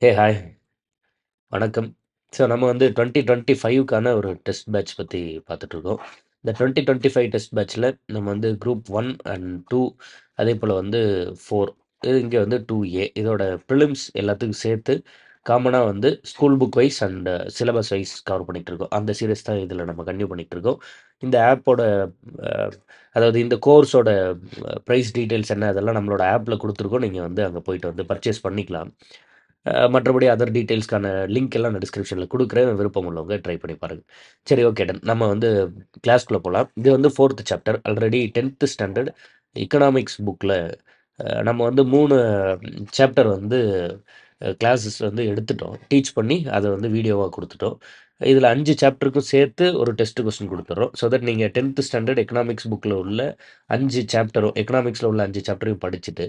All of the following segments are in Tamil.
ஹாய். வணக்கம். ஸோ நம்ம வந்து 2025க்கான ஒரு டெஸ்ட் பேட்ச் பத்தி பார்த்துட்டுருக்கோம். இந்த 2025 டெஸ்ட் பேட்ச்ல நம்ம வந்து குரூப் 1 அண்ட் 2 அதேபோல வந்து 4 இங்க வந்து 2A இதோட பிரிலிம்ஸ் எல்லாத்துக்கும் சேர்த்து காமனா வந்து school book wise and syllabus wise cover பண்ணிட்டுருக்கோம். அந்த சீரிஸ் தான் இதில நம்ம கன்டின்யூ பண்ணிட்டுருக்கோம். இந்த ஆப்போட அ அதாவது இந்த கோர்ஸோட பிரைஸ் டீட்டெயில்ஸ் என்ன அதெல்லாம் நம்மளோட ஆப்ல குடுத்துருக்கோம். நீங்க வந்து அங்க போயிட்டு வந்து பர்ச்சேஸ் பண்ணிக்கலாம். மற்றபடி அதர் டீட்டெயில்ஸ்க்கான லிங்க் எல்லாம் நான் டிஸ்கிரிப்ஷன்ல குடுக்குறேன். விருப்பம் உள்ளவங்க ட்ரை பண்ணி பாருங்க. சரி, ஓகே, டன். நம்ம வந்து கிளாஸ்க்குள்ள போலாம். இது வந்து 4த் சாப்டர். ஆல்ரெடி 10த் ஸ்டாண்டர்ட் எக்கனாமிக்ஸ் புக்ல நம்ம வந்து 3 சாப்டர் வந்து கிளாஸஸ் வந்து எடுத்துட்டோம். டீச் பண்ணி அத வந்து வீடியோவா குடுத்துட்டோம். இதில 5 சாப்டருக்கும் சேர்த்து ஒரு டெஸ்ட் கொஸ்டின் குடுத்துர்றோம். ஸோ தட் நீங்க 10த் ஸ்டாண்டர்ட் எக்கனாமிக்ஸ் புக்ல உள்ள 5 சாப்டரும் எக்கனாமிக்ஸ்ல உள்ள 5 சாப்டரையும் படிச்சுட்டு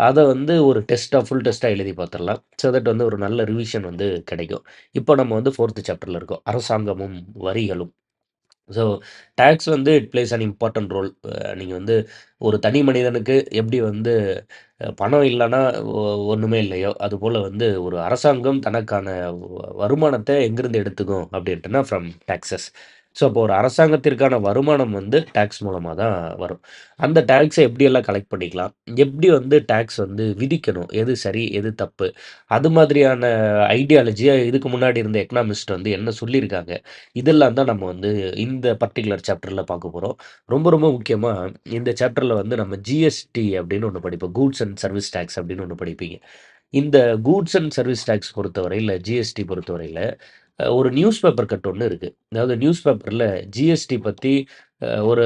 அத வந்து ஒரு டெஸ்ட்டா, ஃபுல் டெஸ்ட்டா எழுதி பார்த்துரலாம். ஸோ தட் வந்து ஒரு நல்ல ரிவிஷன் வந்து கிடைக்கும். இப்போ நம்ம வந்து 4த் சாப்டர்ல இருக்கோம். அரசாங்கமும், வரிகளும். ஸோ டாக்ஸ் வந்து it plays an important role. நீங்க வந்து ஒரு தனி மனிதனுக்கு எப்படி வந்து பணம் இல்லன்னா ஒ ஒண்ணுமே இல்லையோ, அதுபோல வந்து ஒரு அரசாங்கம் தனக்கான வருமானத்த எங்கிருந்து எடுத்துக்கும் அப்படின்ட்டுனா ஃப்ரம் டாக்ஸஸ். ஸோ அப்போ ஒரு அரசாங்கத்திற்கான வருமானம் வந்து டாக்ஸ் மூலமா தான் வரும். அந்த டாக்ஸ எப்படியெல்லாம் கலெக்ட் பண்ணிக்கலாம்? எப்படி வந்து டாக்ஸ் வந்து விதிக்கணும்? எது சரி? எது தப்பு? அது மாதிரியான ஐடியாலஜிய இதுக்கு முன்னாடி இருந்த எக்கனாமிஸ்ட் வந்து என்ன சொல்லியிருக்காங்க? இதெல்லாம் தான் நம்ம வந்து இந்த பர்ட்டிகுலர் சாப்டர்ல பார்க்க போறோம். ரொம்ப ரொம்ப முக்கியமா இந்த சாப்டர்ல வந்து நம்ம ஜிஎஸ்டி அப்படின்னு ஒண்ணு படிப்போம். கூட்ஸ் அண்ட் சர்வீஸ் டாக்ஸ் அப்படின்னு ஒண்ணு படிப்பீங்க. இந்த கூட்ஸ் அண்ட் சர்வீஸ் டாக்ஸ் பொறுத்தவரையில, ஜிஎஸ்டி பொறுத்தவரையில ஒரு நியூஸ் பேப்பர் கட் ஒண்ணு இருக்கு. அதாவது நியூஸ் பேப்பர்ல ஜிஎஸ்டி பத்தி ஒரு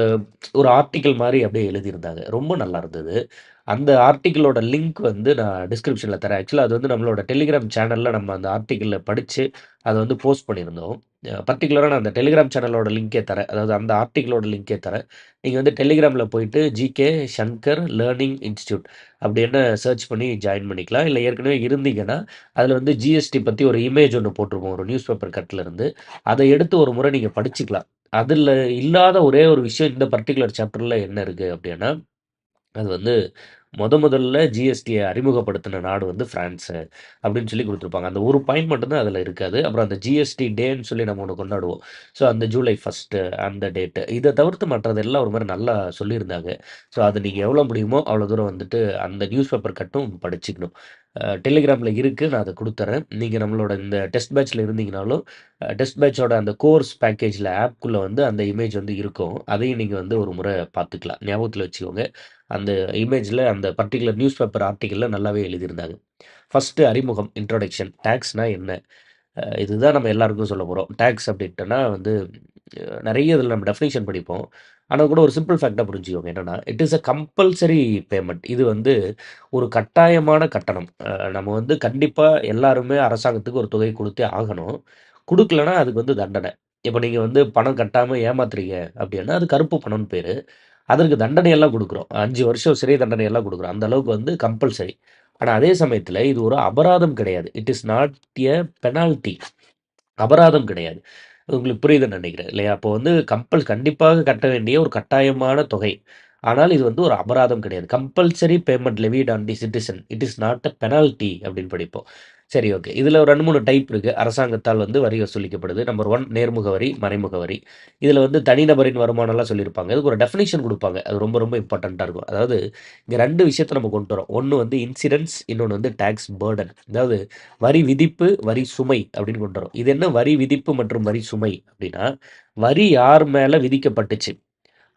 ஒரு ஆர்டிக்கிள் மாரி அப்படியே எழுதியிருந்தாங்க. ரொம்ப நல்லா இருந்தது. அந்த ஆர்டிக்கிளோட லிங்க் வந்து நான் டிஸ்கிரிப்ஷன்ல தரேன். ஆக்சுவலா அது வந்து நம்மளோட டெலிகிராம் சேனல்ல நம்ம அந்த ஆர்டிக்கிள படிச்சு அத வந்து போஸ்ட் பண்ணியிருந்தோம். பர்ட்டிகுலரா நான் அந்த டெலிகிராம் சேனலோட லிங்க்கே தரேன். அதாவது அந்த ஆர்டிக்கிளோட லிங்க்கே தரேன். நீங்க வந்து டெலிகிராம்ல போயிட்டு ஜிகே ஷங்கர் லேர்னிங் இன்ஸ்டிடியூட் அப்படின்னு சர்ச் பண்ணி ஜாயின் பண்ணிக்கலாம். இல்ல ஏற்கனவே இருந்தீங்கன்னா, அதுல வந்து ஜிஎஸ்டி பத்தி ஒரு இமேஜ் ஒண்ணு போட்டிருப்போம். ஒரு நியூஸ் பேப்பர் கட்ல இருந்து. அத எடுத்து ஒரு முறை நீங்க படிச்சுக்கலாம். அதுல இல்லாத ஒரே ஒரு விஷயம் இந்த பர்ட்டிகுலர் சாப்டர்ல என்ன இருக்கு அப்படின்னா, அது வந்து முதல்ல ஜிஎஸ்டிய அறிமுகப்படுத்தின நாடு வந்து பிரான்ஸு அப்படின்னு சொல்லி குடுத்துருப்பாங்க. அந்த ஒரு பாயிண்ட் மட்டும் தான் அதில இருக்காது. அப்புறம் அந்த ஜிஎஸ்டி டேன்னு சொல்லி நம்ம ஒண்ணு கொண்டாடுவோம். ஸோ அந்த ஜூலை 1 அந்த டேட். இத தவிர்த்து மற்றதெல்லாம் ஒரு மாரி நல்லா சொல்லியிருந்தாங்க. ஸோ அது நீங்க எவ்வளோ முடியுமோ அவ்வளோ தூரம் வந்துட்டு அந்த நியூஸ் பேப்பர் கட்டும் படிச்சுக்கணும். டெலிகிராம்ல இருக்கு. நான் அத குடுத்துர்றேன். நீங்க நம்மளோட இந்த டெஸ்ட் பேட்ச்ல இருந்தீங்கனாலும், டெஸ்ட் பேட்ச்சோட அந்த கோர்ஸ் பேக்கேஜ்ல ஆப்க்குள்ள வந்து அந்த இமேஜ் வந்து இருக்கும். அதையும் நீங்க வந்து ஒரு முறை பார்த்துக்கலாம். ஞாபகத்துல வச்சுக்கோங்க. அந்த இமேஜ்ல அந்த பர்ட்டிகுலர் நியூஸ் பேப்பர் ஆர்டிக்கிள்ல நல்லாவே எழுதியிருந்தாங்க. ஃபர்ஸ்ட்டு அறிமுகம், இன்ட்ரோடக்ஷன். டாக்ஸ்னா என்ன? இதுதான் நம்ம எல்லாருக்கும் சொல்லப் போறோம். டாக்ஸ் அப்படின்ட்டுனா வந்து நெறைய இதில நம்ம டெஃபினிஷன் படிப்போம். ஆனா கூட ஒரு சிம்பிள் ஃபேக்ட்டா புரிஞ்சுக்கோங்க. என்னன்னா, it is a compulsory payment. இது வந்து ஒரு கட்டாயமான கட்டணம். நம்ம வந்து கண்டிப்பா எல்லாருமே அரசாங்கத்துக்கு ஒரு தொகை குடுத்தே ஆகணும். குடுக்கலன்னா அதுக்கு வந்து தண்டனை. இப்ப நீங்க வந்து பணம் கட்டாம ஏமாத்துறீங்க அப்படின்னா, அது கருப்பு பணம்னு பேரு. அதற்கு தண்டனை எல்லாம் குடுக்குறோம். 5 வருஷம் சிறை தண்டனை எல்லாம் குடுக்குறோம். அந்த அளவுக்கு வந்து கம்பல்சரி. ஆனா அதே சமயத்தில இது ஒரு அபராதம் கிடையாது. It is not a penalty. அபராதம் கிடையாது. உங்களுக்கு புரியுதுன்னு நினைக்கிறேன். இல்லையா? அப்போ வந்து கண்டிப்பாக கட்ட வேண்டிய ஒரு கட்டாயமான தொகை. ஆனால் இது வந்து ஒரு அபராதம் கிடையாது. Compulsory payment Levitt on the citizen. It is not a penalty அப்படின்னு படிப்போம். சரி, ஓகே. இதுல ஒரு 2, 3 டைப் இருக்கு. அரசாங்கத்தால் வந்து வரி வசூலிக்கப்படுது. நம்பர் 1 நேர்முக வரி, மறைமுக வரி. இதுல வந்து தனிநபரின் வருமானம்லாம் சொல்லியிருப்பாங்க. இதுக்கு ஒரு டெஃபினிஷன் குடுப்பாங்க. அது ரொம்ப ரொம்ப இம்பார்ட்டன்ட்டா இருக்கும். அதாவது இங்க 2 விஷயத்த நம்ம கொண்டு வரோம். ஒண்ணு வந்து இன்சிடென்ஸ், இன்னொன்னு வந்து டாக்ஸ் பர்டன். அதாவது வரி விதிப்பு, வரி சுமை அப்படின்னு கொண்டு வரோம். இது என்ன வரி விதிப்பு மற்றும் வரி சுமை அப்படின்னா, வரி யார் மேல விதிக்கப்பட்டுச்சு?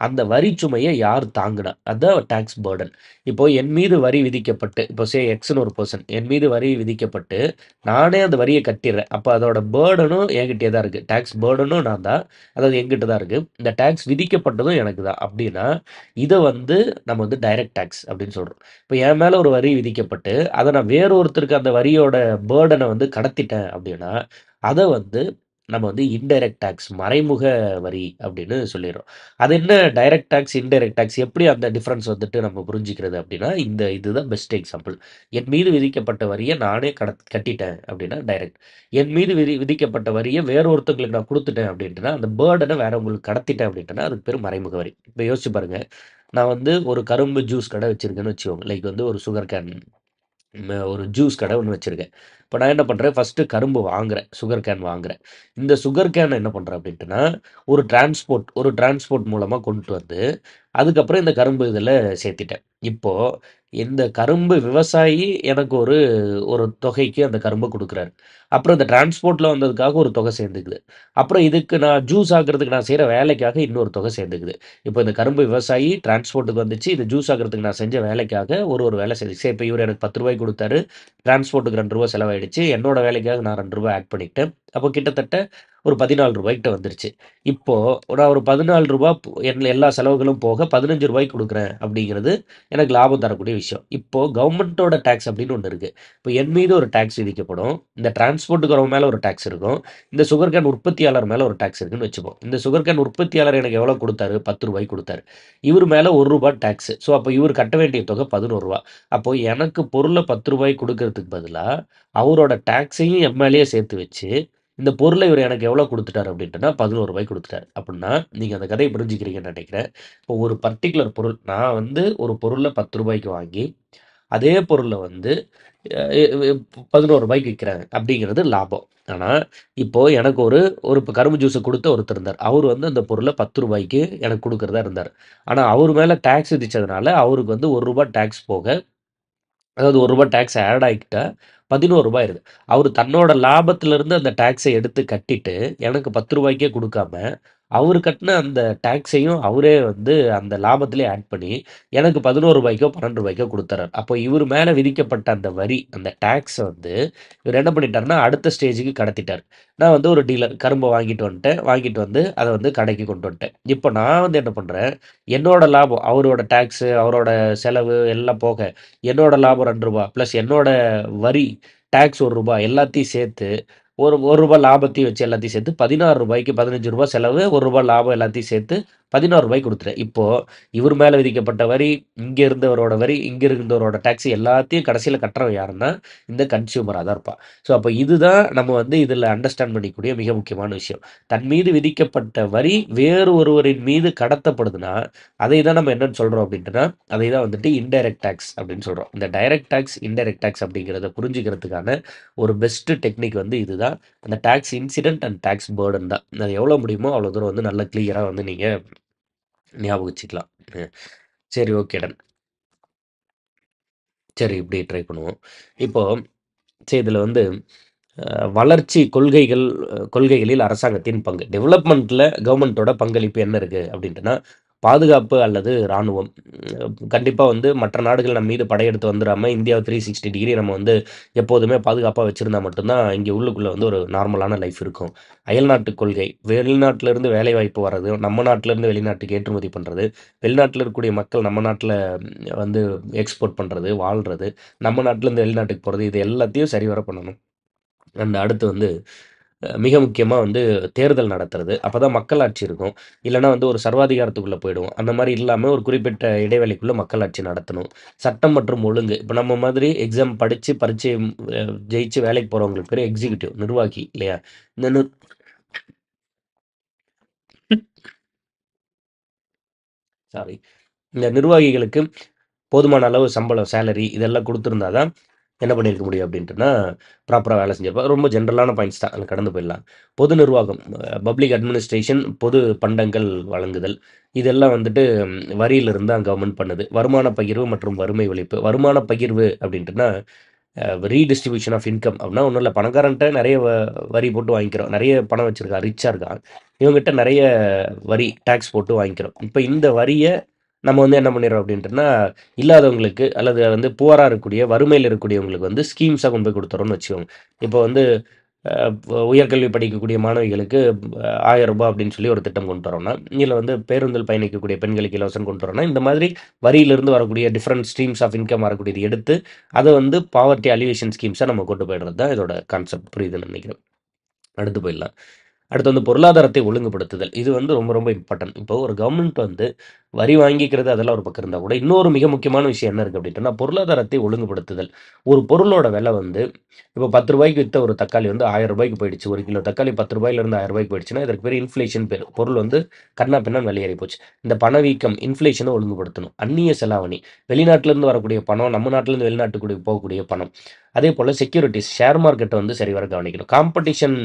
அந்த வரி சுமைய யார் தாங்குனா? அதான் டாக்ஸ் பர்டன். இப்போ என் மீது வரி விதிக்கப்பட்டு, இப்போ எக்ஸ்ன்னு ஒரு பெர்சன் என் மீது வரி விதிக்கப்பட்டு, நானே அந்த வரிய கட்டிர்றேன். அப்ப அதோட பர்டனும் என்கிட்டயே தான் இருக்கு. டாக்ஸ் பர்டனும் நான் தான். அதாவது என்கிட்ட தான் இருக்கு. இந்த டாக்ஸ் விதிக்கப்பட்டதும் எனக்கு தான். அப்படின்னா, இத வந்து நம்ம வந்து டைரக்ட் டாக்ஸ் அப்படின்னு சொல்றோம். இப்ப என் மேல ஒரு வரி விதிக்கப்பட்டு, அத நான் வேற ஒருத்தருக்கு அந்த வரியோட பர்டன வந்து கடத்திட்டேன் அப்படின்னா, அத வந்து நம்ம வந்து இன்டைரக்ட் டாக்ஸ் மறைமுக வரி அப்படின்னு சொல்லிர்றோம். அது என்ன டைரக்ட் டாக்ஸ், இன்டைரக்ட் டாக்ஸ் எப்படி அந்த டிஃபரன்ஸ் வந்துட்டு நம்ம புரிஞ்சுக்கிறது அப்படின்னா, இதுதான் பெஸ்ட் எக்ஸாம்பிள். என் மீது விதிக்கப்பட்ட வரிய நானே கட்டிட்டேன் அப்படின்னா டைரக்ட். என் மீது விதிக்கப்பட்ட வரிய வேற ஒருத்தவங்களுக்கு நான் குடுத்துட்டேன் அப்படின்ட்டுனா, அந்த பர்டன வேறவங்களுக்கு கடத்திட்டேன் அப்படின்ட்டுனா, அதுக்கு பேரு மறைமுக வரி. இப்ப யோசிச்சு பாருங்க. நான் வந்து ஒரு கரும்பு ஜூஸ் கடை வச்சிருக்கேன்னு வச்சுக்கோங்க. லைக் வந்து ஒரு சுகர் கேன். ஒரு ஜூஸ் கடை ஒண்ணு வச்சிருக்கேன். இப்ப நான் என்ன பண்றேன், ஃபர்ஸ்ட்டு கரும்பு வாங்குறேன். சுகர் கேன் வாங்குறேன். இந்த சுகர் கேன என்ன பண்றேன் அப்டின்ட்டுனா, ஒரு டிரான்ஸ்போர்ட் மூலமா கொண்டுட்டு வந்து, அதுக்கப்புறம் இந்த கரும்பு இதில சேர்த்துட்டேன். இப்போ இந்த கரும்பு விவசாயி எனக்கு ஒரு ஒரு தொகைக்கு அந்த கரும்ப குடுக்குறாரு. அப்புறம் இந்த டிரான்ஸ்போர்ட்ல வந்ததுக்காக ஒரு தொகை சேர்ந்துக்குது. அப்புறம் இதுக்கு நான் ஜூஸ் ஆக்குறதுக்கு நான் செய்ற வேலைக்காக இன்னொரு தொகை சேர்ந்துக்குது. இப்போ இந்த கரும்பு விவசாயி டிரான்ஸ்போர்ட்க்கு வந்துச்சு. இது ஜூஸ் ஆக்குறதுக்கு நான் செஞ்ச வேலைக்காக ஒரு வேலை செஞ்சுச்சு. இப்ப இவரு எனக்கு ரூ. 10 குடுத்தாரு. டிரான்ஸ்போர்ட்க்கு ரூ. 2 செலவாயிடுச்சு. என்னோட வேலைக்காக நான் ரூ. 2 ஆட் பண்ணிக்கிட்டேன். அப்போ கிட்டத்தட்ட ஒரு ரூ. 14 கிட்ட வந்துருச்சு. இப்போ நான் ஒரு ரூ. 14 எல்லா செலவுகளும் போக ரூ. 15 குடுக்குறேன் அப்படிங்கிறது எனக்கு லாபம் தரக்கூடிய விஷயம். இப்போ கவர்மெண்ட்டோட டாக்ஸ் அப்படின்னு ஒண்ணு இருக்கு. இப்போ என் மீது ஒரு டாக்ஸ் விதிக்கப்படும். இந்த டிரான்ஸ்போர்ட்க்கு வரவன் மேல ஒரு டாக்ஸ் இருக்கும். இந்த சுகர் கேன் உற்பத்தியாளர் மேல ஒரு டாக்ஸ் இருக்குன்னு வச்சுப்போம். இந்த சுகர் கேன் உற்பத்தியாளர் எனக்கு எவ்வளோ குடுத்தாரு? ரூ. 10 குடுத்தாரு. இவரு மேல ரூ. 1 டாக்ஸ். ஸோ அப்ப இவரு கட்ட வேண்டிய தொகை ரூ. 11. அப்போ எனக்கு பொருள ரூ. 10 குடுக்கறதுக்கு பதிலா, அவரோட டாக்ஸையும் என் மேலயே சேர்த்து வச்சு, இந்த பொருள இவரு எனக்கு எவ்வளோ குடுத்துட்டாரு அப்படின்ட்டுனா, ரூ. 11 குடுத்துட்டாரு. அப்படின்னா, நீங்க அந்த கதைய புரிஞ்சுக்கிறீங்கன்னு நெனைக்கிறேன். இப்போ ஒரு பர்ட்டிகுலர் பொருள் நான் வந்து ஒரு பொருள ரூ. 10 வாங்கி, அதே பொருள வந்து அ எ எ ரூ. 11 விக்கிறேன் அப்படிங்கிறது லாபம். ஆனா, இப்போ எனக்கு ஒரு ஒரு இப்ப கரும்பு ஜூஸ குடுத்த ஒருத்தர் இருந்தார். அவரு வந்து அந்த பொருள ரூ. 10 எனக்கு குடுக்கிறதா இருந்தாரு. ஆனா, அவரு மேல டாக்ஸ் விதிச்சதுனால, அவருக்கு வந்து ரூ. 1 டாக்ஸ் போக அதாவது ரூ. 1 டாக்ஸ் ஆட் ஆயிக்கிட்டா ரூ. 11 ஆயிருது. அவரு தன்னோட லாபத்திலிருந்து அந்த டாக்ஸ எடுத்து கட்டிட்டு, எனக்கு ரூ. 10 குடுக்காம, அவரு கட்டுன அந்த டாக்ஸையும் அவரே வந்து அந்த லாபத்திலே ஆட் பண்ணி, எனக்கு ரூ. 11 ரூ. 12 குடுத்துர்றாரு. அப்போ இவரு மேல விதிக்கப்பட்ட அந்த வரி, அந்த டாக்ஸ வந்து இவரு என்ன பண்ணிட்டாருன்னா, அடுத்த ஸ்டேஜ்க்கு கடத்திட்டாரு. நான் வந்து ஒரு டீலர். கரும்ப வாங்கிட்டு வந்துட்டேன். வாங்கிட்டு வந்து அத வந்து கடைக்கு கொண்டு வந்துட்டேன். இப்ப நான் வந்து என்ன பண்றேன், என்னோட லாபம், அவரோட டாக்ஸு, அவரோட செலவு எல்லாம் போக என்னோட லாபம் ரூ. 2 பிளஸ் என்னோட வரி, டாக்ஸ் ரூ. 1 எல்லாத்தையும் சேர்த்து ஒரு ரூ. 1 லாபத்தையும் வச்சு எல்லாத்தையும் சேர்த்து ரூ. 16க்கு ரூ. 15 செலவு, ரூ. 1 லாபம் எல்லாத்தையும் சேர்த்து ரூ. 16 குடுத்துட்டேன். இப்போ இவரு மேல விதிக்கப்பட்ட வரி, இங்க இருந்தவரோட வரி, இங்க இருந்தவரோட டாக்ஸ் எல்லாத்தையும் கடைசியில கட்டுறவன் யாருன்னா, இந்த கன்சியூமரா தான் இருப்பான். ஸோ அப்ப இதுதான் நம்ம வந்து இதுல அண்டர்ஸ்டாண்ட் பண்ணிக்கக்கூடிய மிக முக்கியமான விஷயம். தன் மீது விதிக்கப்பட்ட வரி வேறு ஒருவரின் மீது கடத்தப்படுதுன்னா, அதை தான் நம்ம என்னன்னு சொல்றோம் அப்படின்ட்டுனா, அதை தான் வந்துட்டு இன்டைரக்ட் டாக்ஸ் அப்படின்னு சொல்றோம். இந்த டைரக்ட் டாக்ஸ், இன்டைரக்ட் டாக்ஸ் அப்படிங்கிறத புரிஞ்சுக்கிறதுக்கான ஒரு பெஸ்ட் டெக்னிக் வந்து இதுதான். அந்த tax incident and tax burden தான். அது எவ்வளோ முடியுமோ அவ்வளோ தூரம் வந்து நல்ல கிளியரா வந்து நீங்க ஞாபகம் வச்சுக்கலாம். அ சரி ஓகே டன். சரி இப்படி ட்ரை பண்ணுவோம். இப்போ சரி இதில வந்து வளர்ச்சி கொள்கைகளில் அரசாங்கத்தின் பங்கு. டெவலப்மெண்ட்ல கவர்ன்மென்ட்டோட பங்களிப்பு என்ன இருக்கு அப்படின்ட்டுனா, பாதுகாப்பு அல்லது ராணுவம். கண்டிப்பா வந்து மற்ற நாடுகள் நம்ம மீது படையெடுத்து வந்துராம, இந்தியாவ 360 டிகிரி நம்ம வந்து எப்போதுமே பாதுகாப்பா வச்சிருந்தா மட்டும் தான், இங்க உள்ளுக்குள்ள வந்து ஒரு நார்மலான லைஃப் இருக்கும். அயல்நாட்டு கொள்கை. வெளிநாட்டிலிருந்து வேலைவாய்ப்பு வர்றது, நம்ம நாட்டிலிருந்து வெளிநாட்டுக்கு ஏற்றுமதி பண்றது, வெளிநாட்டில இருக்கக்கூடிய மக்கள் நம்ம நாட்ல வந்து எக்ஸ்போர்ட் பண்றது, வாழ்றது, நம்ம நாட்டிலேருந்து வெளிநாட்டுக்கு போறது, இது எல்லாத்தையும் சரிவர பண்ணணும். அண்ட் அடுத்து வந்து மிக முக்கியமா வந்து தேர்தல் நடத்துறது. அப்பதான் மக்களாட்சி இருக்கும். இல்லன்னா வந்து ஒரு சர்வாதிகாரத்துக்குள்ள போயிடுவோம். அந்த மாரி இல்லாம ஒரு குறிப்பிட்ட இடைவெளிக்குள்ள மக்களாட்சி நடத்தணும். சட்டம் மற்றும் ஒழுங்கு. இப்ப நம்ம மாதிரி எக்ஸாம் படிச்சு பரீட்சை அ ஜெயிச்சு வேலைக்கு போறவங்களுக்கு பேரு எக்ஸிக்யூட்டிவ் நிர்வாகி இல்லையா? இந்த சாரி. இந்த நிர்வாகிகளுக்கு போதுமான அளவு சம்பளம், சேலரி இதெல்லாம் குடுத்திருந்தா தான் என்ன பண்ணியிருக்க முடியும் அப்படின்ட்டுனா, ப்ராப்பரா வேலை செஞ்சிருப்பாங்க. ரொம்ப ஜெனரலான பாயிண்ட்ஸ் தான். அதுல கடந்து போயிடலாம். பொது நிர்வாகம், பப்ளிக் அட்மினிஸ்ட்ரேஷன், பொது பண்டங்கள் வழங்குதல். இதெல்லாம் வந்துட்டு வரியிலிருந்து தான் கவர்ன்மென்ட் பண்ணுது. வருமான பகிர்வு மற்றும் வறுமை ஒழிப்பு. வருமான பகிர்வு அப்படின்ட்டுனா, ரீடிஸ்ட்ரிபியூஷன் ஆஃப் இன்கம் அப்படின்னா ஒண்ணும் இல்ல. பணக்காரன்ட்ட நெறைய வரி போட்டு வாங்கிக்கிறோம். நெறைய பணம் வச்சிருக்கான், ரிச்சா இருக்கான். இவன்கிட்ட நெறைய வரி, டாக்ஸ் போட்டு வாங்கிக்கிறோம். இப்ப இந்த வரிய நம்ம வந்து என்ன பண்ணிடுறோம் அப்படின்ட்டுனா, இல்லாதவங்களுக்கு அல்லது வந்து புவரா இருக்கக்கூடிய, வறுமையில இருக்கக்கூடியவங்களுக்கு வந்து ஸ்கீம்ஸா கொண்டு போய் குடுத்துர்றோம்னு வச்சுக்கோங்க. இப்போ வந்து அ உயர்கல்வி படிக்கக்கூடிய மாணவிகளுக்கு ரூ. 1000 அப்படின்னு சொல்லி ஒரு திட்டம் கொண்டு வரோம்னா, இல்ல வந்து பேருந்தில் பயணிக்கக்கூடிய பெண்களுக்கு இலவசம் கொண்டு வரோம்னா, இந்த மாதிரி வரியிலிருந்து வரக்கூடிய டிஃபரண்ட் ஸ்ட்ரீம்ஸ் ஆஃப் இன்கம் வரக்கூடியது எடுத்து, அத வந்து பாவர்ட்டி அலிவியேஷன் ஸ்கீம்ஸா நம்ம கொண்டு போயிடுறது தான் இதோட கான்செப்ட். புரியுதுன்னு நெனைக்கிறேன். அடுத்து போயிடலாம். அடுத்து வந்து பொருளாதாரத்தை ஒழுங்குபடுத்துதல். இது வந்து ரொம்ப ரொம்ப இம்பார்ட்டன்ட். இப்போ ஒரு கவர்மெண்ட் வந்து வரி வாங்கிக்கிறது அதெல்லாம் ஒரு பக்கம் இருந்தா கூட, இன்னொரு மிக முக்கியமான விஷயம் என்ன இருக்கு அப்படின்ட்டோம்னா, பொருளாதாரத்தை ஒழுங்குபடுத்துதல். ஒரு பொருளோட விலை வந்து இப்போ ரூ. 10க்கு வித்த ஒரு தக்காளி வந்து ரூ. 1000 போயிடுச்சு. 1 கிலோ தக்காளி ரூ. 10லேருந்து ரூ. 1000 போயிடுச்சுன்னா, இதற்கு பேரு இன்ஃப்ளேஷன் பேரு. பொருள் வந்து கன்னா பின்னான்னு விலை ஏறி போச்சு. இந்த பணவீக்கம், இன்ஃப்ளேஷன ஒழுங்குபடுத்தணும். அந்நிய செலாவணி, வெளிநாட்டிலேருந்து வரக்கூடிய பணம், நம்ம நாட்டிலேருந்து வெளிநாட்டுக்கு போகக்கூடிய பணம். அதேபோல செக்யூரிட்டீஸ், ஷேர் மார்க்கெட்ட வந்து சரிவர கவனிக்கணும். Competition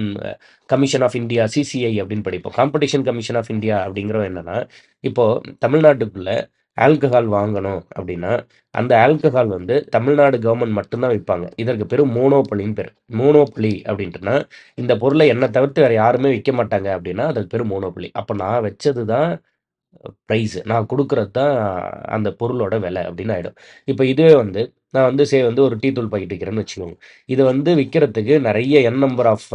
commission of India, CCI அப்படின்னு படிப்போம். காம்படிஷன் கமிஷன் ஆஃப் இந்தியா அப்படிங்கிறவன் என்னன்னா, இப்போ தமிழ்நாட்டுக்குள்ள ஆல்கஹால் வாங்கணும் அப்படின்னா, அந்த ஆல்கஹால் வந்து தமிழ்நாடு கவர்மெண்ட் மட்டும் தான் விப்பாங்க. இதற்கு பேரு மோனோபொலின்னு பேரு. மோனோபொலி அப்படின்ட்டுனா, இந்த பொருள என்ன தவிர்த்து வேற யாருமே விக்க மாட்டாங்க அப்படின்னா, அதுக்கு பேரு மோனோபொலி. அப்ப நான் வச்சது தான் பிரைஸ். நான் குடுக்குறது தான் அந்த பொருளோட விலை அப்படின்னு ஆயிடும். இப்ப இதுவே வந்து நான் வந்து வந்து ஒரு டீ தூள் பாக்கெட் விக்கிறேன்னு வச்சுக்கோங்க. இத வந்து விக்கிறதுக்கு நெறைய நம்பர் ஆஃப்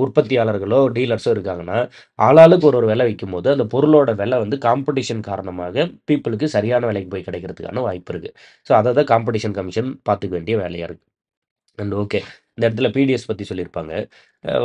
உற்பத்தியாளர்களோ, டீலர்ஸோ இருக்காங்கன்னா, ஆளாளுக்கு ஒரு ஒரு விலை விக்கும்போது, அந்த பொருளோட விலை வந்து காம்படிஷன் காரணமாக பீப்பிளுக்கு சரியான விலைக்கு போய் கிடைக்கிறதுக்கான வாய்ப்பு இருக்கு. ஸோ அத தான் காம்படிஷன் கமிஷன் பார்த்துக்க வேண்டிய வேலையா இருக்கு. And okay. இந்த இடத்துல பிடிஎஸ் பத்தி சொல்லியிருப்பாங்க.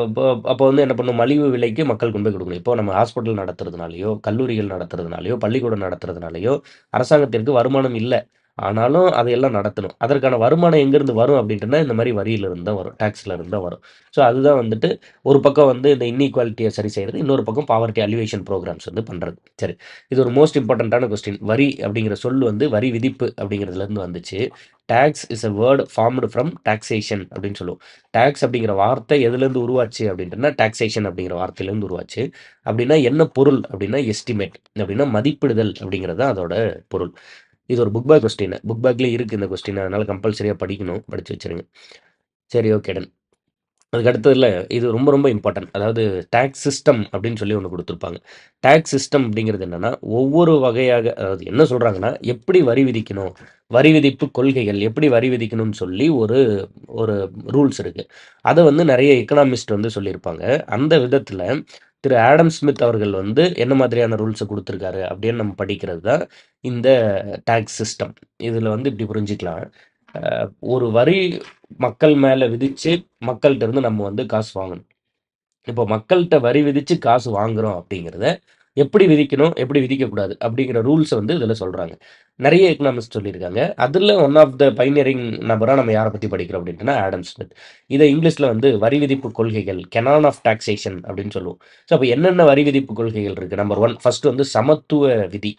இப்போ அப்போ வந்து என்ன பண்ணும், மலிவு விலைக்கு மக்கள் கொண்டு போய் குடுக்கணும். இப்போ நம்ம ஹாஸ்பிட்டல் நடத்துறதுனாலயோ, கல்லூரிகள் நடத்துறதுனாலயோ, பள்ளிக்கூடம் நடத்துறதுனாலயோ, அரசாங்கத்திற்கு வருமானம் இல்ல. ஆனாலும் அதையெல்லாம் நடத்தணும். அதற்கான வருமானம் எங்கேருந்து வரும் அப்படின்ட்டுனா, இந்த மாரி வரியிலிருந்து தான் வரும். டாக்ஸ்ல இருந்து தான் வரும். ஸோ அதுதான் வந்துட்டு ஒரு பக்கம் வந்து இந்த இன்இக்வாலிட்டிய சரி செய்றது. இன்னொரு பக்கம் பாவர்ட்டி அலிவேஷன் புரோகிராம்ஸ் வந்து பண்றது. சரி. இது ஒரு மோஸ்ட் இம்பார்ட்டன்ட்டான கொஸ்டின். வரி அப்படிங்கிற சொல் வந்து வரி விதிப்பு அப்படிங்கிறதுலருந்து வந்துச்சு. Tax is a word formed from taxation அப்படின்னு சொல்லுவோம். டாக்ஸ் அப்படிங்கிற வார்த்தை எதுலேருந்து உருவாச்சு அப்படின்ட்டுனா, டாக்சேஷன் அப்படிங்கிற வார்த்தையிலேருந்து உருவாச்சு. அப்படின்னா என்ன பொருள் அப்படின்னா, எஸ்டிமேட் அப்படின்னா மதிப்பிடுதல் அப்படிங்கிறது தான் அதோட பொருள். இது ஒரு புக் பேக் கொஸ்டின். புக் பேக்லயே இருக்கு இந்த கொஸ்டின். அதனால கம்பல்சரியா படிக்கணும். படிச்சு வச்சுருங்க. சரி, ஓகே டன். அதுக்கு அடுத்ததுல இது ரொம்ப ரொம்ப இம்பார்ட்டன்ட். அதாவது டாக்ஸ் சிஸ்டம் அப்படின்னு சொல்லி ஒண்ணு குடுத்திருப்பாங்க. டாக்ஸ் சிஸ்டம் அப்படிங்கிறது என்னன்னா, ஒவ்வொரு வகையாக அதாவது என்ன சொல்றாங்கன்னா, எப்படி வரி விதிக்கணும்? வரி விதிப்பு கொள்கைகள் எப்படி வரி விதிக்கணும்னு சொல்லி ஒரு ஒரு ரூல்ஸ் இருக்கு. அத வந்து நெறைய எக்கனாமிஸ்ட் வந்து சொல்லியிருப்பாங்க. அந்த விதத்துல திரு ஆடம் ஸ்மித் அவர்கள் வந்து என்ன மாதிரியான ரூல்ஸ குடுத்திருக்காரு அப்படின்னு நம்ம படிக்கிறது தான் இந்த டாக்ஸ் சிஸ்டம். இதுல வந்து இப்படி புரிஞ்சுக்கலாம். அ ஒரு வரி மக்கள் மேல விதிச்சு, மக்கள்ட்ட இருந்து நம்ம வந்து காசு வாங்கணும். இப்போ மக்கள்ட்ட வரி விதிச்சு காசு வாங்குறோம் அப்படிங்கிறத, எப்படி விதிக்கணும், எப்படி விதிக்கக்கூடாது அப்படிங்கிற ரூல்ஸ வந்து இதுல சொல்றாங்க. நெறைய எக்கனாமிஸ்ட் சொல்லியிருக்காங்க. அதுல ஒன் ஆஃப் த பைனியரிங் நபரா நம்ம யார பத்தி படிக்கிறோம் அப்படின்ட்டுனா, ஆடம் ஸ்மித். இத இங்கிலீஷ்ல வந்து வரி விதிப்பு கொள்கைகள், கெனான் ஆஃப் டாக்சேஷன் அப்படின்னு சொல்லுவோம். ஸோ அப்ப என்னென்ன வரி விதிப்பு கொள்கைகள் இருக்கு? நம்பர் 1 ஃபர்ஸ்ட் வந்து சமத்துவ விதி.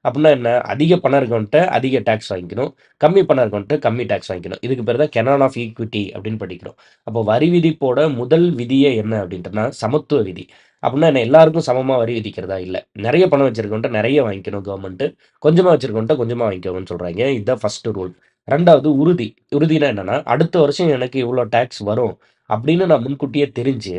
அப்புட்ன்னா என்ன? அதிக பணம் இருக்கவன்ட்ட அதிக டாக்ஸ் வாங்கிக்கணும். கம்மி பணம் இருக்கவன்ட்ட கம்மி டாக்ஸ் வாங்கிக்கணும். இதுக்கு பேரு தான் கெனான் ஆஃப் ஈக்விட்டி அப்படின்னு படிக்கிறோம். அப்போ வரி விதிப்போட முதல் விதியே என்ன அப்படின்ட்டுனா, சமத்துவ விதி. அப்புட்ன்னா என்ன? எல்லாருக்கும் சமமா வரி விதிக்கிறதா? இல்ல. நெறைய பணம் வச்சிருக்கவன்ட்ட நெறைய வாங்கிக்கணும் கவர்மெண்ட். கொஞ்சமா வச்சிருக்கவன்ட்ட கொஞ்சமா வாங்கிக்கோங்கன்னு சொல்றாய்ங்க. இதுதான் ஃபர்ஸ்ட் ரூல். 2வது உறுதி. உறுதினா என்னன்னா, அடுத்த வருஷம் எனக்கு இவ்வளோ டாக்ஸ் வரும் அப்படின்னு நான் முன்கூட்டியே தெரிஞ்சு,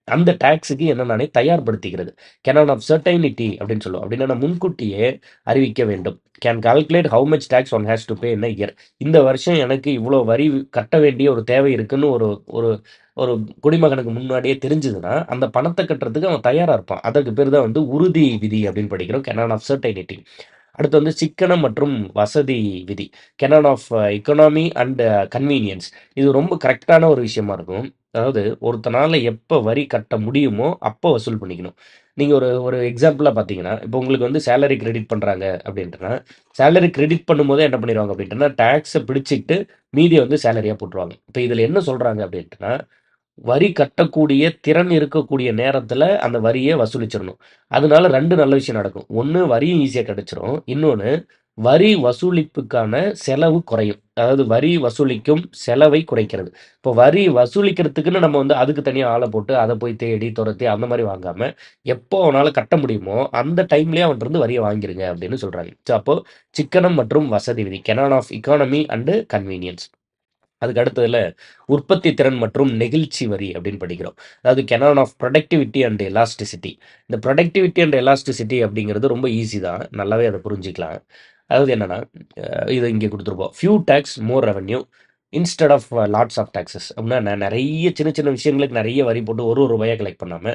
அந்த டாக்ஸ்க்கு என்ன நானே தயார்படுத்திக்கிறது. கேனான் ஆஃப் சர்டைனிட்டி அப்படின்னு சொல்லுவோம். அப்படின்னா நான் முன்கூட்டியே அறிவிக்க வேண்டும். Can calculate how much tax one has to pay in a year. இந்த வருஷம் எனக்கு இவ்வளோ வரி கட்ட வேண்டிய ஒரு தேவை இருக்குன்னு ஒரு ஒரு ஒரு குடிமகனுக்கு முன்னாடியே தெரிஞ்சதுன்னா, அந்த பணத்த கட்டுறதுக்கு அவன் தயாரா இருப்பான். அதற்கு பேரு தான் வந்து உறுதி விதி அப்படின்னு படிக்கிறோம். Canon of certainty. அடுத்து வந்து சிக்கனம் மற்றும் வசதி விதி. Canon of economy and convenience. இது ரொம்ப கரெக்ட்டான ஒரு விஷயமா இருக்கும். அதாவது ஒருத்தனால எப்ப வரி கட்ட முடியுமோ, அப்ப வசூல் பண்ணிக்கணும். நீங்க ஒரு ஒரு எக்ஸாம்பிளா பார்த்தீங்கன்னா, இப்போ உங்களுக்கு வந்து சேலரி கிரெடிட் பண்றாங்க அப்படின்ட்டுனா, சேலரி கிரெடிட் பண்ணும்போதே என்ன பண்ணிருவாங்க அப்படின்ட்டுனா, டாக்ஸ பிடிச்சுக்கிட்டு மீதிய வந்து சேலரியா போட்டுருவாங்க. இப்ப இதுல என்ன சொல்றாங்க அப்படின்ட்டுனா, வரி கட்டக்கூடிய திறன் இருக்கக்கூடிய நேரத்துல அந்த வரிய வசூலிச்சிரணும். அதனால 2 நல்ல விஷயம் நடக்கும். 1 வரியும் ஈஸியா கிடைச்சிரும். இன்னொன்னு வரி வசூலிப்புக்கான செலவு குறையும். அதாவது வரி வசூலிக்கும் செலவை குறைக்கிறது. இப்போ வரி வசூலிக்கிறதுக்குன்னு நம்ம வந்து அதுக்கு தனியா ஆள போட்டு, அத போய் தேடி, தொரத்தி அந்த மாரி வாங்காம, எப்போ அவனால கட்ட முடியுமோ, அந்த டைம்லயே அவன்ட்டருந்து வரிய வாங்கிருங்க அப்படின்னு சொல்றாங்க. ஸோ அப்போ சிக்கனம் மற்றும் வசதி விதி. Canon of economy and convenience. அதுக்கு அடுத்ததுல உற்பத்தி திறன் மற்றும் நெகிழ்ச்சி வரி அப்படின்னு படிக்கிறோம். அதாவது canon of productivity and elasticity. இந்த புரொடக்டிவிட்டி அண்ட் எலாஸ்டிசிட்டி அப்படிங்கிறது ரொம்ப ஈஸி தான். நல்லாவே அத புரிஞ்சுக்கலாம். அதாவது என்னன்னா, இத இங்க குடுத்துருப்போம். Few tax more revenue instead of lots of taxes. அப்படின்னா நெறைய சின்ன சின்ன விஷயங்களுக்கு நெறைய வரி போட்டு ஒரு ஒரு ரூபாயா கலெக்ட் பண்ணாம,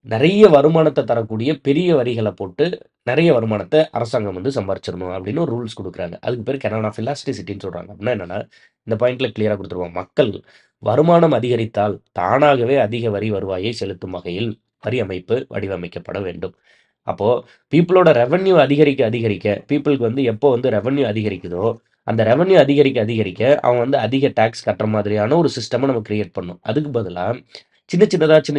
நெறைய வருமானத்த தரக்கூடிய பெரிய வரிகள போட்டு, நெறைய வருமானத்த அரசாங்கம் வந்து சம்பாரிச்சிரணும் அப்படின்னு ஒரு ரூல்ஸ் குடுக்குறாங்க. அதுக்கு பேரு கெனான் ஆஃப் எலாஸ்டிசிட்டின்னு சொல்றாங்க. அப்படின்னா என்னன்னா, இந்த பாயிண்ட்ல கிளியரா குடுத்துருவோம். மக்கள் வருமானம் அதிகரித்தால், தானாகவே அதிக வரி வருவாயை செலுத்தும் வகையில் வரி அமைப்பு வடிவமைக்கப்பட வேண்டும். அப்போ பீப்பிளோட ரெவென்யூ அதிகரிக்க அதிகரிக்க பீப்பிளுக்கு வந்து எப்போ வந்து ரெவென்யூ அதிகரிக்குதோ, அந்த ரெவென்யூ அதிகரிக்க அதிகரிக்க அவன் வந்து அதிக டாக்ஸ் கட்டுற மாதிரியான ஒரு சிஸ்டம நம்ம கிரியேட் பண்ணணும். அதுக்கு பதிலா சின்ன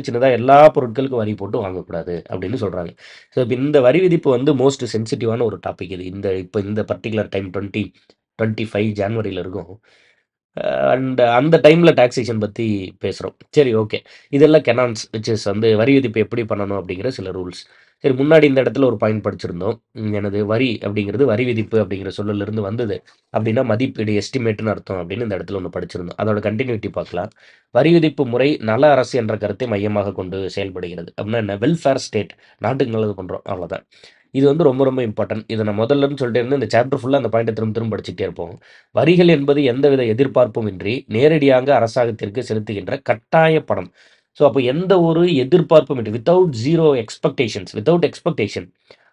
சின்னதா எல்லா பொருட்களுக்கும் வரி போட்டு வாங்கக்கூடாது அப்படின்னு சொல்றாங்க. ஸோ இப்ப இந்த வரி விதிப்பு வந்து மோஸ்ட் சென்சிட்டிவான ஒரு டாபிக் இது. இப்ப இந்த பர்ட்டிகுலர் டைம் 2025 ஜான்வரில இருக்கும். அந்த டைம்ல டாக்ஸேஷன் பத்தி பேசுறோம். சரி, ஓகே. இதெல்லாம் கெனான்ஸ் விச் இஸ் வந்து வரி விதிப்பு எப்படி பண்ணணும் அப்படிங்கிற சில ரூல்ஸ். சரி, முன்னாடி இந்த இடத்துல ஒரு பாயிண்ட் படிச்சிருந்தோம். எனது வரி அப்படிங்கிறது வரி விதிப்பு அப்படிங்கிற சொல்லிலிருந்து வந்தது. அப்படின்னா மதிப்பீடு எஸ்டிமேட்னு அர்த்தம் அப்படின்னு இந்த இடத்துல ஒண்ணு படிச்சிருந்தோம். அதோட கன்டினியூட்டி பார்க்கலாம். வரி விதிப்பு முறை நல அரசு என்ற கருத்தை மையமாக கொண்டு செயல்படுகிறது. அப்படின்னா என்ன? Welfare state. நாட்டுக்கு நல்லது பண்றோம். அவ்வளோதான். இது வந்து ரொம்ப ரொம்ப இம்பார்ட்டன்ட். இதை நான் முதல்லன்னு சொல்லிட்டே இருந்து இந்த சாப்டர் ஃபுல்லா அந்த பாயிண்ட்டை திரும்ப திரும்ப படிச்சுட்டே இருப்போம். வரிகள் என்பது எந்தவித எதிர்பார்ப்பும் இன்றி நேரடியாக அரசாங்கத்திற்கு செலுத்துகின்ற கட்டாய பணம். ஸோ அப்போ எந்த ஒரு எதிர்பார்ப்பும் இன்றி without zero expectations without expectation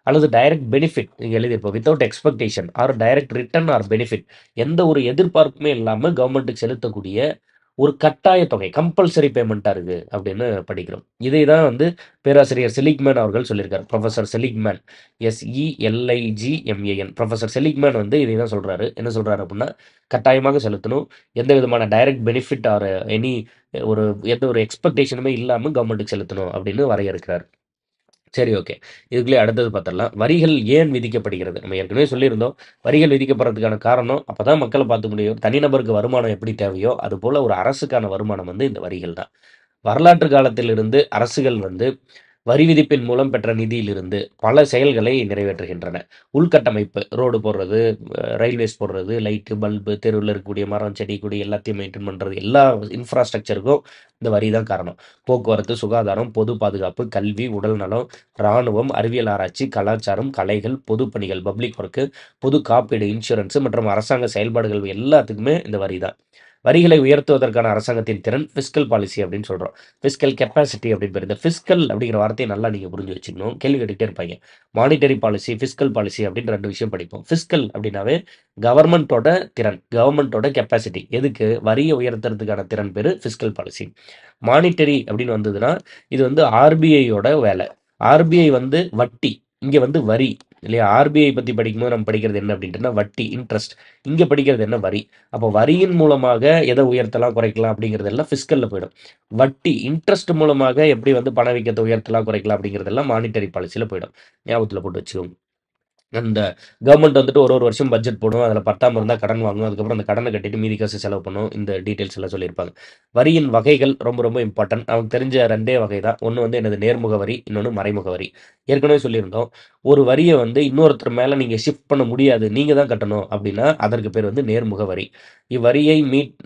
அல்லது டைரக்ட் பெனிஃபிட் இங்கே எழுதியிருப்போம். Without expectation or direct return or benefit, எந்த ஒரு எதிர்பார்ப்புமே இல்லாமல் கவர்மெண்ட்டுக்கு செலுத்தக்கூடிய ஒரு கட்டாய தொகை கம்பல்சரி பேமெண்ட்டாக இருக்குது அப்படின்னு படிக்கிறோம். இதை தான் வந்து பேராசிரியர் செலிக்மேன் அவர்கள் சொல்லியிருக்காரு. Professor Seligman, SELIGMAN, professor Seligman வந்து இதை தான் சொல்கிறாரு. என்ன சொல்கிறாரு அப்படின்னா, கட்டாயமாக செலுத்தணும். எந்த விதமான டைரக்ட் பெனிஃபிட் ஆர் எனி ஒரு எந்த ஒரு எக்ஸ்பெக்டேஷனுமே இல்லாமல் கவர்மெண்ட்டுக்கு செலுத்தணும் அப்படின்னு வரையறுக்கிறார். சரி, ஓகே. இதுக்குள்ளே அடுத்தது பார்த்துடலாம். வரிகள் ஏன் விதிக்கப்படுகிறது? நம்ம ஏற்கனவே சொல்லியிருந்தோம். வரிகள் விதிக்கப்படுறதுக்கான காரணம் அப்பதான் மக்கள பார்த்துக்க முடியும். தனிநபருக்கு வருமானம் எப்படி தேவையோ, அதுபோல ஒரு அரசுக்கான வருமானம் வந்து இந்த வரிகள் தான். வரலாற்று காலத்திலிருந்து அரசுகள் வந்து வரி விதிப்பின் மூலம் பெற்ற நிதியிலிருந்து பல செயல்களை நிறைவேற்றுகின்றன. உள்கட்டமைப்பு, ரோடு போடுறது, ரயில்வேஸ் போடுறது, லைட்டு, பல்பு, தெருவுல இருக்கக்கூடிய மரம், செடி, கொடி எல்லாத்தையும் மெயின்டெயின் பண்றது, எல்லா இன்ஃப்ராஸ்ட்ரக்சருக்கும் இந்த வரி தான் காரணம். போக்குவரத்து, சுகாதாரம், பொது பாதுகாப்பு, கல்வி, உடல் நலம், இராணுவம், அறிவியல் ஆராய்ச்சி, கலாச்சாரம், கலைகள், பொதுப் பணிகள், பப்ளிக் ஒர்க்கு, பொது காப்பீடு, இன்சூரன்ஸ் மற்றும் அரசாங்க செயல்பாடுகள் எல்லாத்துக்குமே இந்த வரி தான். வரிகளை உயர்த்துவதற்கான அரசாங்கத்தின் திறன் ஃபிஸ்கல் பாலிசி அப்படின்னு சொல்றோம். ஃபிஸ்கல் கெப்பாசிட்டி அப்படின்னு பேரு. இந்த ஃபிஸ்கல் அப்படிங்கிற வார்த்தையை நல்லா நீங்க புரிஞ்சு வச்சுக்கணும். கேள்வி கேட்டுக்கிட்டே இருப்பாங்க. மானிட்டரி பாலிசி, ஃபிஸ்கல் பாலிசி அப்படின்னு 2 விஷயம் படிப்போம். ஃபிஸ்கல் அப்படின்னாவே கவர்மெண்ட்டோட திறன், கவர்மெண்ட்டோட கெப்பாசிட்டி. எதுக்கு? வரிய உயர்த்துறதுக்கான திறன் பேரு ஃபிஸ்கல் பாலிசி. மானிட்டரி அப்படின்னு வந்ததுன்னா, இது வந்து ஆர்பிஐயோட வேலை. ஆர்பிஐ வந்து வட்டி, இங்க வந்து வரி இல்லையா? ஆர்பிஐ பத்தி படிக்கும்போது நம்ம படிக்கிறது என்ன அப்படின்ட்டுனா வட்டி, இன்ட்ரெஸ்ட். இங்க படிக்கிறது என்ன? வரி. அப்போ வரியின் மூலமாக எதை உயர்த்தலாம், குறைக்கலாம் அப்படிங்கிறதெல்லாம் ஃபிஸ்கல்ல போயிடும். வட்டி, இன்ட்ரெஸ்ட் மூலமாக எப்படி வந்து பணவீக்கத்தை உயர்த்தலாம், குறைக்கலாம் அப்படிங்கிறதெல்லாம் மானிட்டரி பாலிசியில போயிடும். ஞாபகத்துல போட்டு வச்சுக்கோங்க. அந்த கவர்மெண்ட் வந்துட்டு ஒரு ஒரு வருஷம் பட்ஜெட் போடும். அதில் பத்தாம இருந்தால் கடன் வாங்கும். அதுக்கப்புறம் அந்த கடனை கட்டிட்டு மீதி காசு செலவு பண்ணும். இந்த டீட்டெயில்ஸ் எல்லாம் சொல்லியிருப்பாங்க. வரியின் வகைகள் ரொம்ப ரொம்ப இம்பார்ட்டன்ட். அவங்களுக்கு தெரிஞ்ச 2 வகை தான். ஒன்று வந்து என்னது? நேர்முக வரி, இன்னொன்று மறைமுக வரி. ஏற்கனவே சொல்லியிருந்தோம். ஒரு வரியை வந்து இன்னொருத்தர் மேலே நீங்கள் ஷிஃப்ட் பண்ண முடியாது, நீங்கள் தான் கட்டணும் அப்படின்னா அதற்கு பேர் வந்து நேர்முக வரி. இவ்வரியை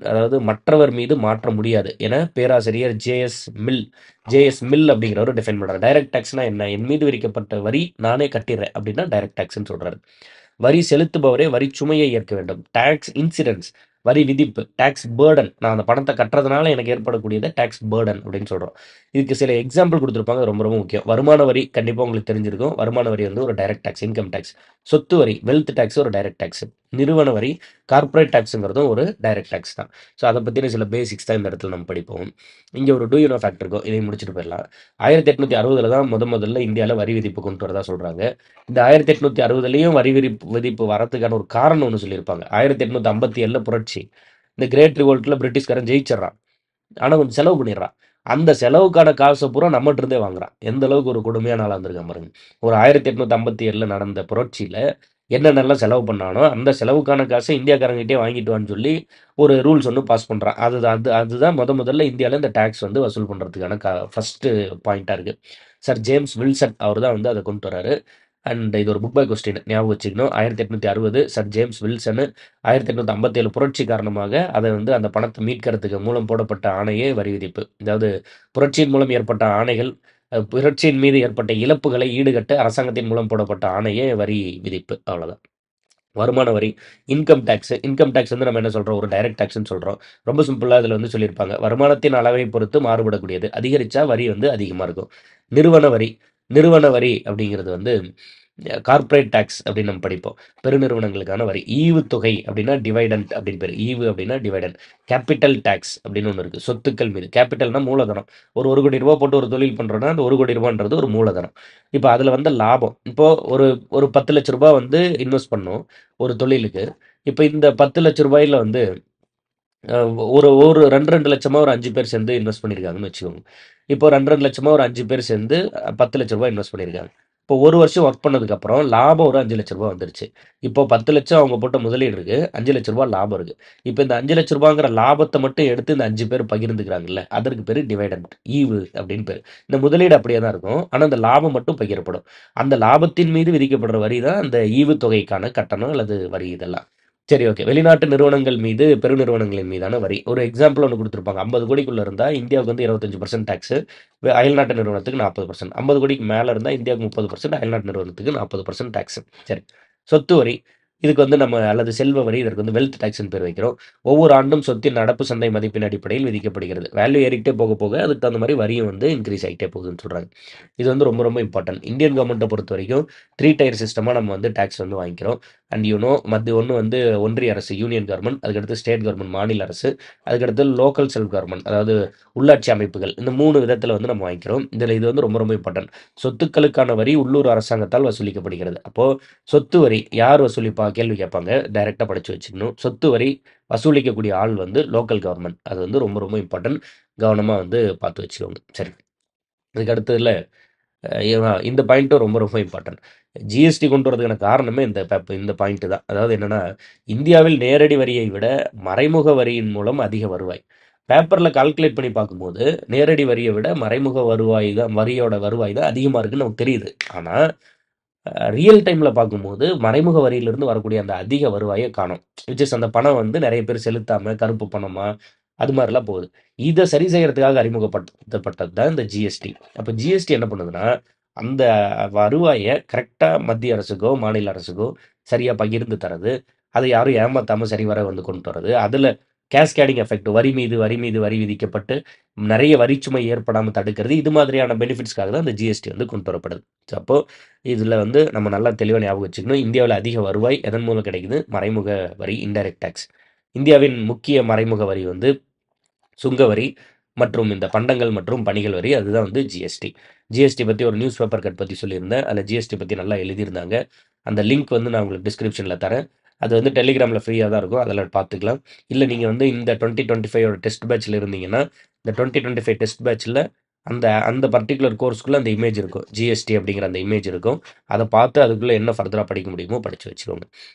அதாவது மற்றவர் மீது மாற்ற முடியாது என பேராசிரியர் ஜேஎஸ் மில் அப்படிங்கிறவர் டிஃபைன் பண்றாரு. டைரக்ட் டாக்ஸ்னா என்ன? என் மீது விதிக்கப்பட்ட வரி நானே கட்டிடுறேன் அப்படின்னா டைரக்ட் டாக்ஸ்ன்னு சொல்றாரு. வரி செலுத்துபவரே வரி சுமையை ஏற்க வேண்டும். டாக்ஸ் இன்சிடென்ஸ், வரி விதிப்பு. டாக்ஸ் பேர்டன், நான் அந்த பணத்தை கட்டுறதுனால எனக்கு ஏற்படக்கூடியதை டாக்ஸ் பேர்டன் அப்படின்னு சொல்றோம். இதுக்கு சில எக்ஸாம்பிள் கொடுத்துருப்பாங்க. ரொம்ப ரொம்ப முக்கியம். வருமான வரி கண்டிப்பாக உங்களுக்கு தெரிஞ்சிருக்கும். வருமான வரி வந்து ஒரு டைரக்ட் டாக்ஸ், இன்கம் டாக்ஸ். சொத்து வரி, வெல்த் டாக்ஸ் ஒரு டைரக்ட் டாக்ஸ். நிறுவன வரி, கார்ப்பரேட் டாக்ஸுங்கிறதும் ஒரு டைரக்ட் டாக்ஸ் தான். ஸோ அதை பற்றின சில பேசிக்ஸ் தான் இந்த இடத்துல நம்ம படிப்போம். இங்கே ஒரு டூ யூ நோ ஃபேக்ட் இருக்கும். இதை முடிச்சுட்டு போயிடலாம். 1860 தான் முதல்ல இந்தியாவில் வரி விதிப்பு கொண்டு வரதா சொல்றாங்க. இந்த 1860லயும் வரி விதிப்பு வரதுக்கான ஒரு காரணம் ஒன்று சொல்லியிருப்பாங்க. 1857 புரட்சி. இந்த கிரேட் ரிவோல்ட்ல பிரிட்டிஷ்காரன் ஜெயிச்சிடறான். ஆனா கொஞ்சம் செலவு பண்ணிடுறான். அந்த செலவுக்கான காசை பூரா நம்மட்ட இருந்தே வாங்குறான். எந்த அளவுக்கு ஒரு கொடுமையான ஆளா இருந்திருக்கான் பாருங்க. ஒரு 1857 நடந்த புரட்சியில என்னென்னலாம் செலவு பண்ணானோ, அந்த செலவுக்கான காசை இந்தியாக்காரங்கிட்டயே வாங்கிட்டு வான்னு சொல்லி ஒரு ரூல்ஸ் ஒண்ணு பாஸ் பண்றான். அதுதான் முதல்ல இந்தியால இந்த டாக்ஸ் வந்து வசூல் பண்றதுக்கான ஃபர்ஸ்ட் பாயிண்ட்டா இருக்கு. சர் ஜேம்ஸ் வில்சன் அவர் தான் வந்து அத கொண்டு வராரு. அண்ட் இது ஒரு புக் பை கொஸ்டின் ஞாபகம் வச்சுக்கணும். 1860 சர் ஜேம்ஸ் வில்சன். 1857 புரட்சி காரணமாக அதை வந்து அந்த பணத்தை மீட்கிறதுக்கு மூலம் போடப்பட்ட ஆணையே வரி விதிப்பு. அதாவது புரட்சியின் மூலம் ஏற்பட்ட ஆணைகள், புரட்சியின் மீது ஏற்பட்ட இழப்புகளை ஈடுகட்ட அரசாங்கத்தின் மூலம் போடப்பட்ட ஆணையே வரி விதிப்பு. அவ்வளவுதான். வருமான வரி, இன்கம் டாக்ஸ். இன்கம் டாக்ஸ் வந்து நம்ம என்ன சொல்றோம்? ஒரு டைரக்ட் டாக்ஸ்ன்னு சொல்றோம். ரொம்ப சிம்பிளா இதுல வந்து சொல்லியிருப்பாங்க. வருமானத்தின் அளவை பொறுத்து மாறுபடக்கூடியது. அதிகரிச்சா வரி வந்து அதிகமா இருக்கும். நிறுவன வரி. நிறுவன வரி அப்படிங்கிறது வந்து கார்ப்பரேட் டாக்ஸ் அப்படின்னு நம்ம படிப்போம். பெருநிறுவனங்களுக்கான வரி. ஈவுத்தொகை அப்படின்னா டிவைடெண்ட் அப்படின்னு பேரு. ஈவு அப்படின்னா டிவைடெண்ட். கேப்பிட்டல் டாக்ஸ் அப்படின்னு ஒண்ணு இருக்கு. சொத்துக்கள் மீது. கேப்பிட்டல்னா மூலதனம். ஒரு ரூ. 1,00,00,000 போட்டு ஒரு தொழில் பண்றோம்னா, அந்த ரூ. 1,00,00,000ன்றது ஒரு மூலதனம். இப்ப அதுல வந்த லாபம். இப்போ ஒரு ஒரு ரூ. 10,00,000 வந்து இன்வெஸ்ட் பண்ணோம், ஒரு தொழிலுக்கு. இப்ப இந்த ரூ. 10,00,000 வந்து அ ஒரு ஒரு 2, 2 லட்சமா ஒரு 5 பேர் சேர்ந்து இன்வெஸ்ட் பண்ணியிருக்காங்கன்னு வச்சுக்கோங்க. இப்போ 2, 2 லட்சமா ஒரு 5 பேர் சேர்ந்து ரூ. 10,00,000 இன்வெஸ்ட் பண்ணியிருக்காங்க. இப்போ 1 வருஷம் ஒர்க் பண்ணதுக்கப்புறம் லாபம் ஒரு ரூ. 5,00,000 வந்துருச்சு. இப்போ 10,00,000 அவங்க போட்ட முதலீடு இருக்கு. ரூ. 5,00,000 லாபம் இருக்கு. இப்போ இந்த ரூ. 5,00,000ங்கிற லாபத்த மட்டும் எடுத்து இந்த 5 பேர் பகிர்ந்துக்கிறாங்கல்ல, அதற்கு பேரு டிவிடெண்ட். ஈவு அப்படின்னு பேரு. இந்த முதலீடு அப்படியே தான் இருக்கும். ஆனா, அந்த லாபம் மட்டும் பகிரப்படும். அந்த லாபத்தின் மீது விதிக்கப்படுற வரி தான் அந்த ஈவுத்தொகைக்கான கட்டணம் அல்லது வரி இதெல்லாம். சரி, ஓகே. வெளிநாட்டு நிறுவனங்கள் மீது பெருநிறுவனங்களின் மீதான வரி. ஒரு எக்ஸாம்பிள் ஒண்ணு குடுத்திருப்பாங்க. 50,00,00,000க்குள்ள இருந்தா இந்தியாவுக்கு வந்து 25% டாக்ஸு. அயல்நாட்டு நிறுவனத்துக்கு 40%. 50,00,00,000க்கு மேல இருந்தா இந்தியாவுக்கு 30%, அயல்நாட்டு நிறுவனத்துக்கு 40% டாக்ஸு. சரி. சொத்து வரி. இதுக்கு வந்து நம்ம அல்லது செல்வ வரி, இதற்கு வந்து வெல்த் டாக்ஸ்ன்னு பேர் வைக்கிறோம். ஒவ்வொரு ஆண்டும் சொத்தின் நடப்பு சந்தை மதிப்பின் அடிப்படையில் விதிக்கப்படுகிறது. வேல்யூ ஏறிக்கிட்டே போக போக அதுக்கு தகுந்த மாரி வரியும் வந்து இன்கிரீஸ் ஆயிட்டே போகுதுன்னு சொல்றாங்க. இது வந்து ரொம்ப ரொம்ப இம்பார்ட்டன்ட். இந்தியன் கவர்மெண்ட்ட பொறுத்தவரைக்கும் 3 டயர் சிஸ்டமா நம்ம வந்து டாக்ஸ் வந்து வாங்கிக்கிறோம். அண்ட் மத்திய ஒண்ணு வந்து ஒன்றிய அரசு, யூனியன் கவர்ன்மென்ட். அதுக்கடுத்து ஸ்டேட் கவர்ன்மென்ட், மாநில அரசு. அதுக்கடுத்து லோக்கல் செல்ஃப் கவர்ன்மென்ட், அதாவது உள்ளாட்சி அமைப்புகள். இந்த 3 விதத்தில வந்து நம்ம வாங்கிக்கிறோம். இதுல இது வந்து ரொம்ப ரொம்ப இம்பார்ட்டன்ட். சொத்துக்களுக்கான வரி உள்ளூர் அரசாங்கத்தால் வசூலிக்கப்படுகிறது. அப்போ சொத்து வரி யார் வசூலிப்பா? கேள்வி கேட்பாங்க. டைரக்ட்டா படிச்சு வச்சுக்கணும். சொத்து வரி வசூலிக்கக்கூடிய ஆள் வந்து லோக்கல் கவர்ன்மென்ட். அது வந்து ரொம்ப ரொம்ப இம்பார்ட்டன்ட். கவனமா வந்து பார்த்து வச்சுக்கோங்க. சரி. இதுக்கு அடுத்ததுல இந்த பாயிண்ட்டும் ரொம்ப ரொம்ப இம்பார்ட்டன்ட். ஜிஎஸ்டி கொண்டு வரதுக்கான காரணமே இந்த பாயிண்ட் தான். அதாவது என்னன்னா, இந்தியாவில் நேரடி வரியை விட மறைமுக வரியின் மூலம் அதிக வருவாய். பேப்பர்ல கால்குலேட் பண்ணி பார்க்கும்போது, நேரடி வரிய விட மறைமுக வரியோட வருவாய் தான் அதிகமா இருக்குன்னு நமக்கு தெரியுது. ஆனா, ரியல் டைம்ல பார்க்கும்போது, மறைமுக வரியிலிருந்து வரக்கூடிய அந்த அதிக வருவாய காணோம். விச் இஸ் அந்த பணம் வந்து நெறைய பேர் செலுத்தாம, கருப்பு பணமா, அது மாரிலாம் போகுது. இத சரி செய்யறதுக்காக அறிமுகப்படுத்தப்பட்டது தான் இந்த ஜிஎஸ்டி. அப்ப ஜிஎஸ்டி என்ன பண்ணுதுன்னா, அந்த வருவாய கரெக்ட்டா மத்திய அரசுக்கோ, மாநில அரசுக்கோ சரியா பகிர்ந்து தர்றது. அத யாரும் ஏமாத்தாம சரிவர வந்து கொண்டு வரது. அதுல கேஸ்கேடிங் எஃபெக்ட் வரி மீது வரி மீது வரி விதிக்கப்பட்டு, நெறைய வரிச்சுமை ஏற்படாம தடுக்கிறது. இது மாதிரியான பெனிஃபிட்ஸ்க்காக தான் இந்த ஜிஎஸ்டி வந்து கொண்டு வரப்படுது. ஸோ அப்போ இதுல வந்து நம்ம நல்லா தெளிவா ஞாபகம் வச்சுக்கணும். இந்தியாவுல அதிக வருவாய் எதன் மூலம் கிடைக்குது? மறைமுக வரி, இன்டைரக்ட் டாக்ஸ். இந்தியாவின் முக்கிய மறைமுக வரி வந்து சுங்க வரி மற்றும் இந்த பண்டங்கள் மற்றும் பணிகள் வரி. அதுதான் வந்து ஜிஎஸ்டி. ஜிஎஸ்டி பத்தி ஒரு நியூஸ் பேப்பர் கட் பத்தி சொல்லியிருந்தேன். அதுல ஜிஎஸ்டி பத்தி நல்லா எழுதியிருந்தாங்க. அந்த லிங்க் வந்து நான் உங்களுக்கு டிஸ்கிரிப்ஷன்ல தரேன். அது வந்து டெலிகிராம்ல ஃப்ரீயா தான் இருக்கும். அதில பார்த்துக்கலாம். இல்ல நீங்க வந்து இந்த 2025 ஓட டெஸ்ட் பேட்ச்ல இருந்தீங்கன்னா, இந்த 2025 டெஸ்ட் பேட்ச்ல அந்த அந்த பர்ட்டிகுலர் கோர்ஸ்க்குள்ள அந்த இமேஜ் இருக்கும். ஜிஎஸ்டி அப்படிங்கிற அந்த இமேஜ் இருக்கும். அத பார்த்து அதுக்குள்ள என்ன ஃபர்தரா படிக்க முடியுமோ படிச்சு வச்சுக்கோங்க.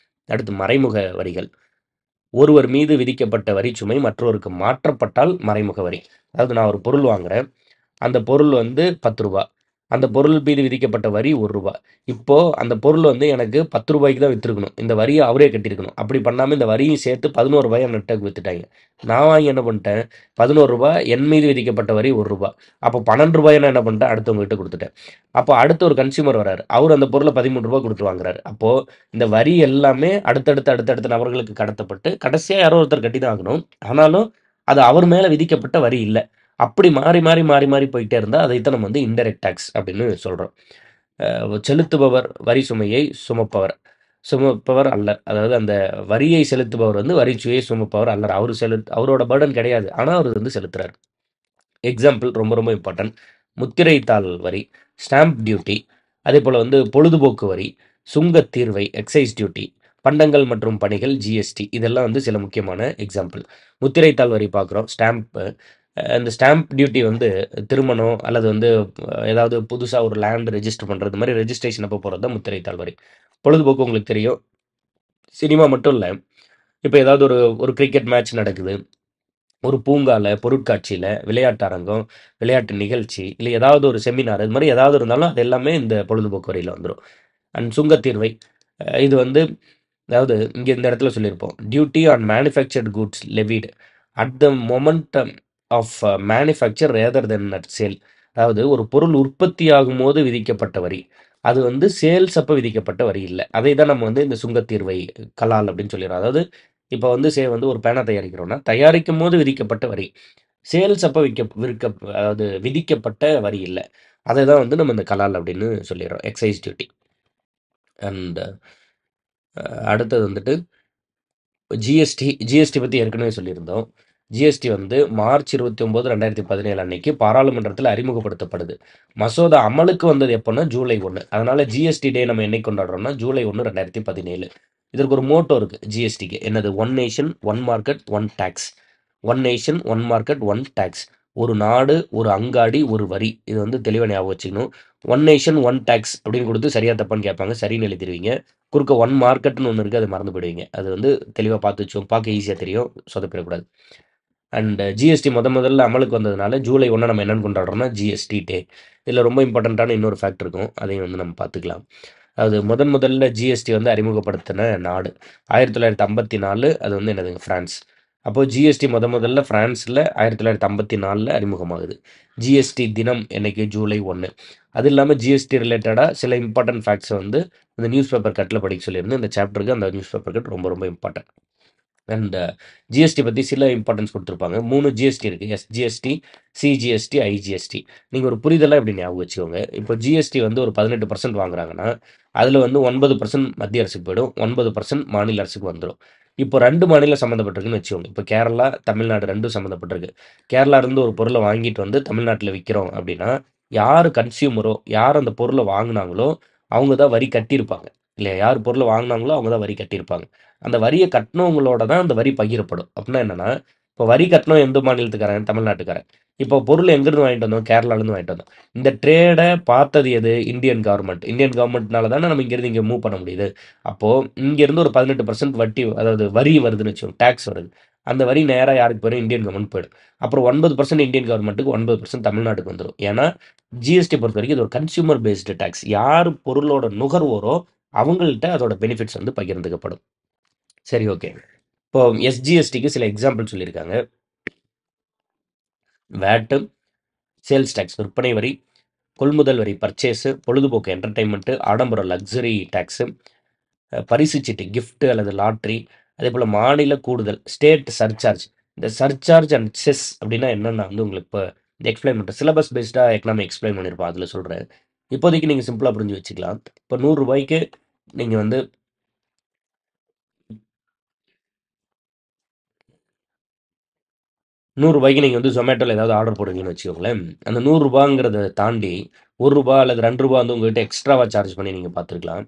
அடுத்து மறைமுக வரிகள். ஒருவர் மீது விதிக்கப்பட்ட வரிச்சுமை மற்றவருக்கு மாற்றப்பட்டால் மறைமுக வரி. அதாவது நான் ஒரு பொருள் வாங்குறேன். அந்த பொருள் வந்து ரூ. 10. அந்த பொருள் மீது விதிக்கப்பட்ட வரி ரூ. 1. இப்போ அந்த பொருள் வந்து எனக்கு ரூ. 10க்கு தான் வித்திருக்கணும். இந்த வரிய அவரே கட்டியிருக்கணும். அப்படி பண்ணாம இந்த வரியும் சேர்த்து ரூ. 11 என்கிட்ட வித்துட்டாய்ங்க. நான் வாங்கி என்ன பண்ணிட்டேன், ரூ. 11 என் மீது விதிக்கப்பட்ட வரி ரூ. 1. அப்போ ரூ. 12 நான் என்ன பண்ணிட்டேன், அடுத்தவங்ககிட்ட குடுத்துட்டேன். அப்போ அடுத்து ஒரு கன்சியூமர் வராரு. அவரு அந்த பொருள ரூ. 13 குடுத்து வாங்குறாரு. அப்போ இந்த வரி எல்லாமே அடுத்தடுத்த நபர்களுக்கு கடத்தப்பட்டு, கடைசியா யாரோ ஒருத்தர் கட்டி தான் ஆகணும். ஆனாலும் அது அவர் மேல விதிக்கப்பட்ட வரி இல்ல. அப்படி மாறி போயிட்டே இருந்தா, அதைத்தான் நம்ம வந்து இன்டைரக்ட் டாக்ஸ் அப்படின்னு சொல்றோம். செலுத்துபவர் வரி சுமையை சுமப்பவர். சுமப்பவர் அல்லர். அதாவது அந்த வரியை செலுத்துபவர் வந்து வரிச்சுமையை சுமப்பவர் அல்லர். அவரோட பர்டன் கிடையாது. ஆனா அவரு வந்து செலுத்துறாரு. எக்ஸாம்பிள் ரொம்ப ரொம்ப இம்பார்ட்டன்ட். முத்திரை தாள் வரி, ஸ்டாம்ப் டியூட்டி, அதேபோல வந்து பொழுதுபோக்கு வரி, சுங்கத் தீர்வை எக்சைஸ் டியூட்டி, பண்டங்கள் மற்றும் பணிகள் ஜிஎஸ்டி. இதெல்லாம் வந்து சில முக்கியமான எக்ஸாம்பிள். முத்திரை தாள் வரி பார்க்குறோம். இந்த ஸ்டாம்ப் டியூட்டி வந்து திருமணம் அல்லது வந்து ஏதாவது புதுசா ஒரு லேண்ட் ரெஜிஸ்டர் பண்றது மாரி ரெஜிஸ்ட்ரேஷன் அப்போ போறது தான் முத்திரை தாள் வரி. பொழுதுபோக்கு உங்களுக்கு தெரியும். சினிமா மட்டும் இல்ல. இப்ப ஏதாவது ஒரு ஒரு கிரிக்கெட் மேட்ச் நடக்குது. ஒரு பூங்கால, பொருட்காட்சியில, விளையாட்டு அரங்கம், விளையாட்டு நிகழ்ச்சி, இல்ல ஏதாவது ஒரு செமினார் இது மாரி ஏதாவது இருந்தாலும் அது எல்லாமே இந்த பொழுதுபோக்கு வரியில வந்துரும். அண்ட் சுங்கத்தீர்வை. இது வந்து அதாவது இங்க இந்த இடத்துல சொல்லியிருப்போம். Duty on manufactured goods levied at the moment of manufacture rather than at sale. அதாவது ஒரு பொருள் உற்பத்தி ஆகும்போது விதிக்கப்பட்ட வரி. அது வந்து சேல்ஸ் அப்ப விதிக்கப்பட்ட வரி இல்ல. அதை தான் நம்ம வந்து இந்த சுங்கத்தீர்வை கலால் அப்படின்னு சொல்லிடுறோம். அதாவது இப்ப வந்து வந்து ஒரு பேனா தயாரிக்கிறோம்னா, தயாரிக்கும்போது விதிக்கப்பட்ட வரி. சேல்ஸ் அப்ப அதாவது விதிக்கப்பட்ட வரி இல்ல. அதை தான் வந்து நம்ம இந்த கலால் அப்படின்னு சொல்லிடுறோம். Exercise duty. அண்ட் அடுத்தது வந்துட்டு ஜிஎஸ்டி பற்றி ஏற்கனவே சொல்லியிருந்தோம். ஜிஎஸ்டி வந்து மார்ச் 29, 2017 அன்னைக்கு பாராளுமன்றத்தில் அறிமுகப்படுத்தப்படுது. மசோதா அமலுக்கு வந்தது எப்போன்னா ஜூலை 1. அதனால ஜிஎஸ்டி டே நம்ம என்னைக்கு கொண்டாடுறோம்னா ஜூலை 1, 2017. இதற்கு ஒரு மோட்டோ இருக்கு ஜிஎஸ்டிக்கு. என்னது? One nation, one market, one tax. One nation, one market, one tax. ஒரு நாடு, ஒரு அங்காடி, ஒரு வரி. இது வந்து தெளிவாக ஞாபகம் வச்சுக்கணும். ஒன் நேஷன், ஒன் டேக்ஸ் அப்படின்னு கொடுத்து சரியா தப்பான்னு கேட்பாங்க. சரின்னு எழுதிடுவீங்க. குறுக்க ஒன் மார்க்கெட்னு ஒன்று இருக்குது, அது மறந்து போயிடுவீங்க. அது வந்து தெளிவாக பார்த்து வச்சோம், பார்க்க ஈஸியாக தெரியும், சொதப்பிடக்கூடாது. அண்ட் ஜிஎஸ்டி முதல்ல அமலுக்கு வந்ததுனால ஜூலை 1 நம்ம என்னென்னு கொண்டாடுறோம்னா ஜிஎஸ்டி டே. இதில் ரொம்ப இம்பார்ட்டண்ட்டான இன்னொரு ஃபேக்ட் இருக்கும், அதையும் வந்து நம்ம பார்த்துக்கலாம். அது முதல்ல ஜிஎஸ்டி வந்து அறிமுகப்படுத்தின நாடு 1954. அது வந்து என்னதுங்க? ஃப்ரான்ஸ். அப்போது ஜிஎஸ்டி முதல்ல ஃப்ரான்ஸில் 1954 அறிமுகமாகுது. ஜிஎஸ்டி தினம் என்னைக்கு? ஜூலை 1. அது இல்லாமல் ஜிஎஸ்டி ரிலேட்டடாக சில இம்பார்ட்டன்ட் ஃபேக்ட்ஸை வந்து இந்த நியூஸ் பேப்பர் கட்டில் படிக்க சொல்லியிருந்தேன். இந்த சாப்டருக்கு அந்த நியூஸ் பேப்பர் கட் ரொம்ப ரொம்ப இம்பார்ட்டன்ட். அண்ட் ஜிஎஸ்டி பற்றி சில இம்பார்ட்டன்ஸ் கொடுத்துருப்பாங்க. 3 ஜிஎஸ்டி இருக்குது. SGST, CGST, IGST. நீங்கள் ஒரு புரிதலாக இப்படி ஞாபகம் வச்சுக்கோங்க. இப்போ ஜிஎஸ்டி வந்து ஒரு 18% வாங்குறாங்கன்னா அதில் வந்து 9% மத்திய அரசுக்கு போயிடும், 9% மாநில அரசுக்கு வந்துடும். இப்போ 2 மாநிலம் சம்மந்தப்பட்டிருக்குன்னு வச்சுக்கோங்க. இப்போ கேரளா, தமிழ்நாடு 2 சம்மந்தப்பட்டிருக்கு. கேரளா இருந்து ஒரு பொருளை வாங்கிட்டு வந்து தமிழ்நாட்டில் விற்கிறோம் அப்படின்னா யார் கன்சியூமரோ, யார் அந்த பொருளை வாங்கினாங்களோ அவங்க தான் வரி கட்டியிருப்பாங்க இல்லையா? யார் பொருளை வாங்கினாங்களோ அவங்க தான் வரி கட்டியிருப்பாங்க. அந்த வரியை கட்டினவங்களோட தான் அந்த வரி பகிரப்படும். அப்படின்னா என்னன்னா, இப்போ வரி கட்டணம் எந்த மாநிலத்துக்காரன்? தமிழ்நாட்டுக்காரன். இப்போ பொருள் எங்கேருந்து வாங்கிட்டு வந்தோம்? கேரளாலேருந்து வாங்கிட்டு வந்தோம். இந்த ட்ரேடை பார்த்தது எது? Indian government. இந்தியன் கவர்மெண்ட்னால தானே நம்ம இங்கேருந்து இங்கே மூவ் பண்ண முடியுது. அப்போது இங்கேருந்து ஒரு 18% வட்டி, அதாவது வரி வருதுன்னு வச்சுக்கோங்க, டேக்ஸ் வருது. அந்த வரி நேராக யாருக்கு போயிடும்? இந்தியன் கவர்மெண்ட் போயிடும். அப்புறம் 9% இந்தியன் கவர்மெண்ட்டுக்கு, 9% தமிழ்நாட்டுக்கு வந்துடும். ஏன்னா ஜிஎஸ்டி பொறுத்த வரைக்கும் இது ஒரு கன்சியூமர் பேஸ்டு டேக்ஸ். யார் பொருளோட நுகர்வோரோ அவங்கள்ட்ட அதோட பெனிஃபிட்ஸ் வந்து பகிர்ந்துக்கப்படும். சரி, ஓகே. இப்போ எஸ்ஜிஎஸ்டிக்கு சில எக்ஸாம்பிள் சொல்லியிருக்காங்க. வேட்டு, சேல்ஸ் டேக்ஸ் விற்பனை வரி, கொள்முதல் வரி பர்ச்சேஸு, பொழுதுபோக்கு என்டர்டைன்மெண்ட்டு, ஆடம்பரம் லக்ஸரி டேக்ஸு, பரிசு சீட்டு கிஃப்ட் அல்லது லாட்ரி, அதே போல் மாநில கூடுதல் ஸ்டேட் சர்சார்ஜ். இந்த சர்சார்ஜ் அண்ட் செஸ் அப்படின்னா என்னென்னா வந்து உங்களுக்கு இப்போ எக்ஸ்பிளைன் பண்ணுறேன். சிலபஸ் பேஸ்டாக எக்கனாமி எக்ஸ்பிளைன் பண்ணியிருப்போம், அதில் சொல்கிறேன். இப்போதைக்கு நீங்கள் சிம்பிளாக புரிஞ்சு வச்சுக்கலாம். இப்போ 100 ரூபாய்க்கு நீங்கள் வந்து 100 ரூபாய்க்கு நீங்கள் வந்து ஜொமேட்டோவில் ஏதாவது ஆர்டர் போடுறீங்கன்னு வச்சுக்கோங்களேன். அந்த 100 ரூபாங்கிறத தாண்டி ரூ. 1 அல்லது ரூ. 2 வந்து உங்ககிட்ட எக்ஸ்ட்ராவாக சார்ஜ் பண்ணி நீங்கள் பார்த்துருக்கலாம்.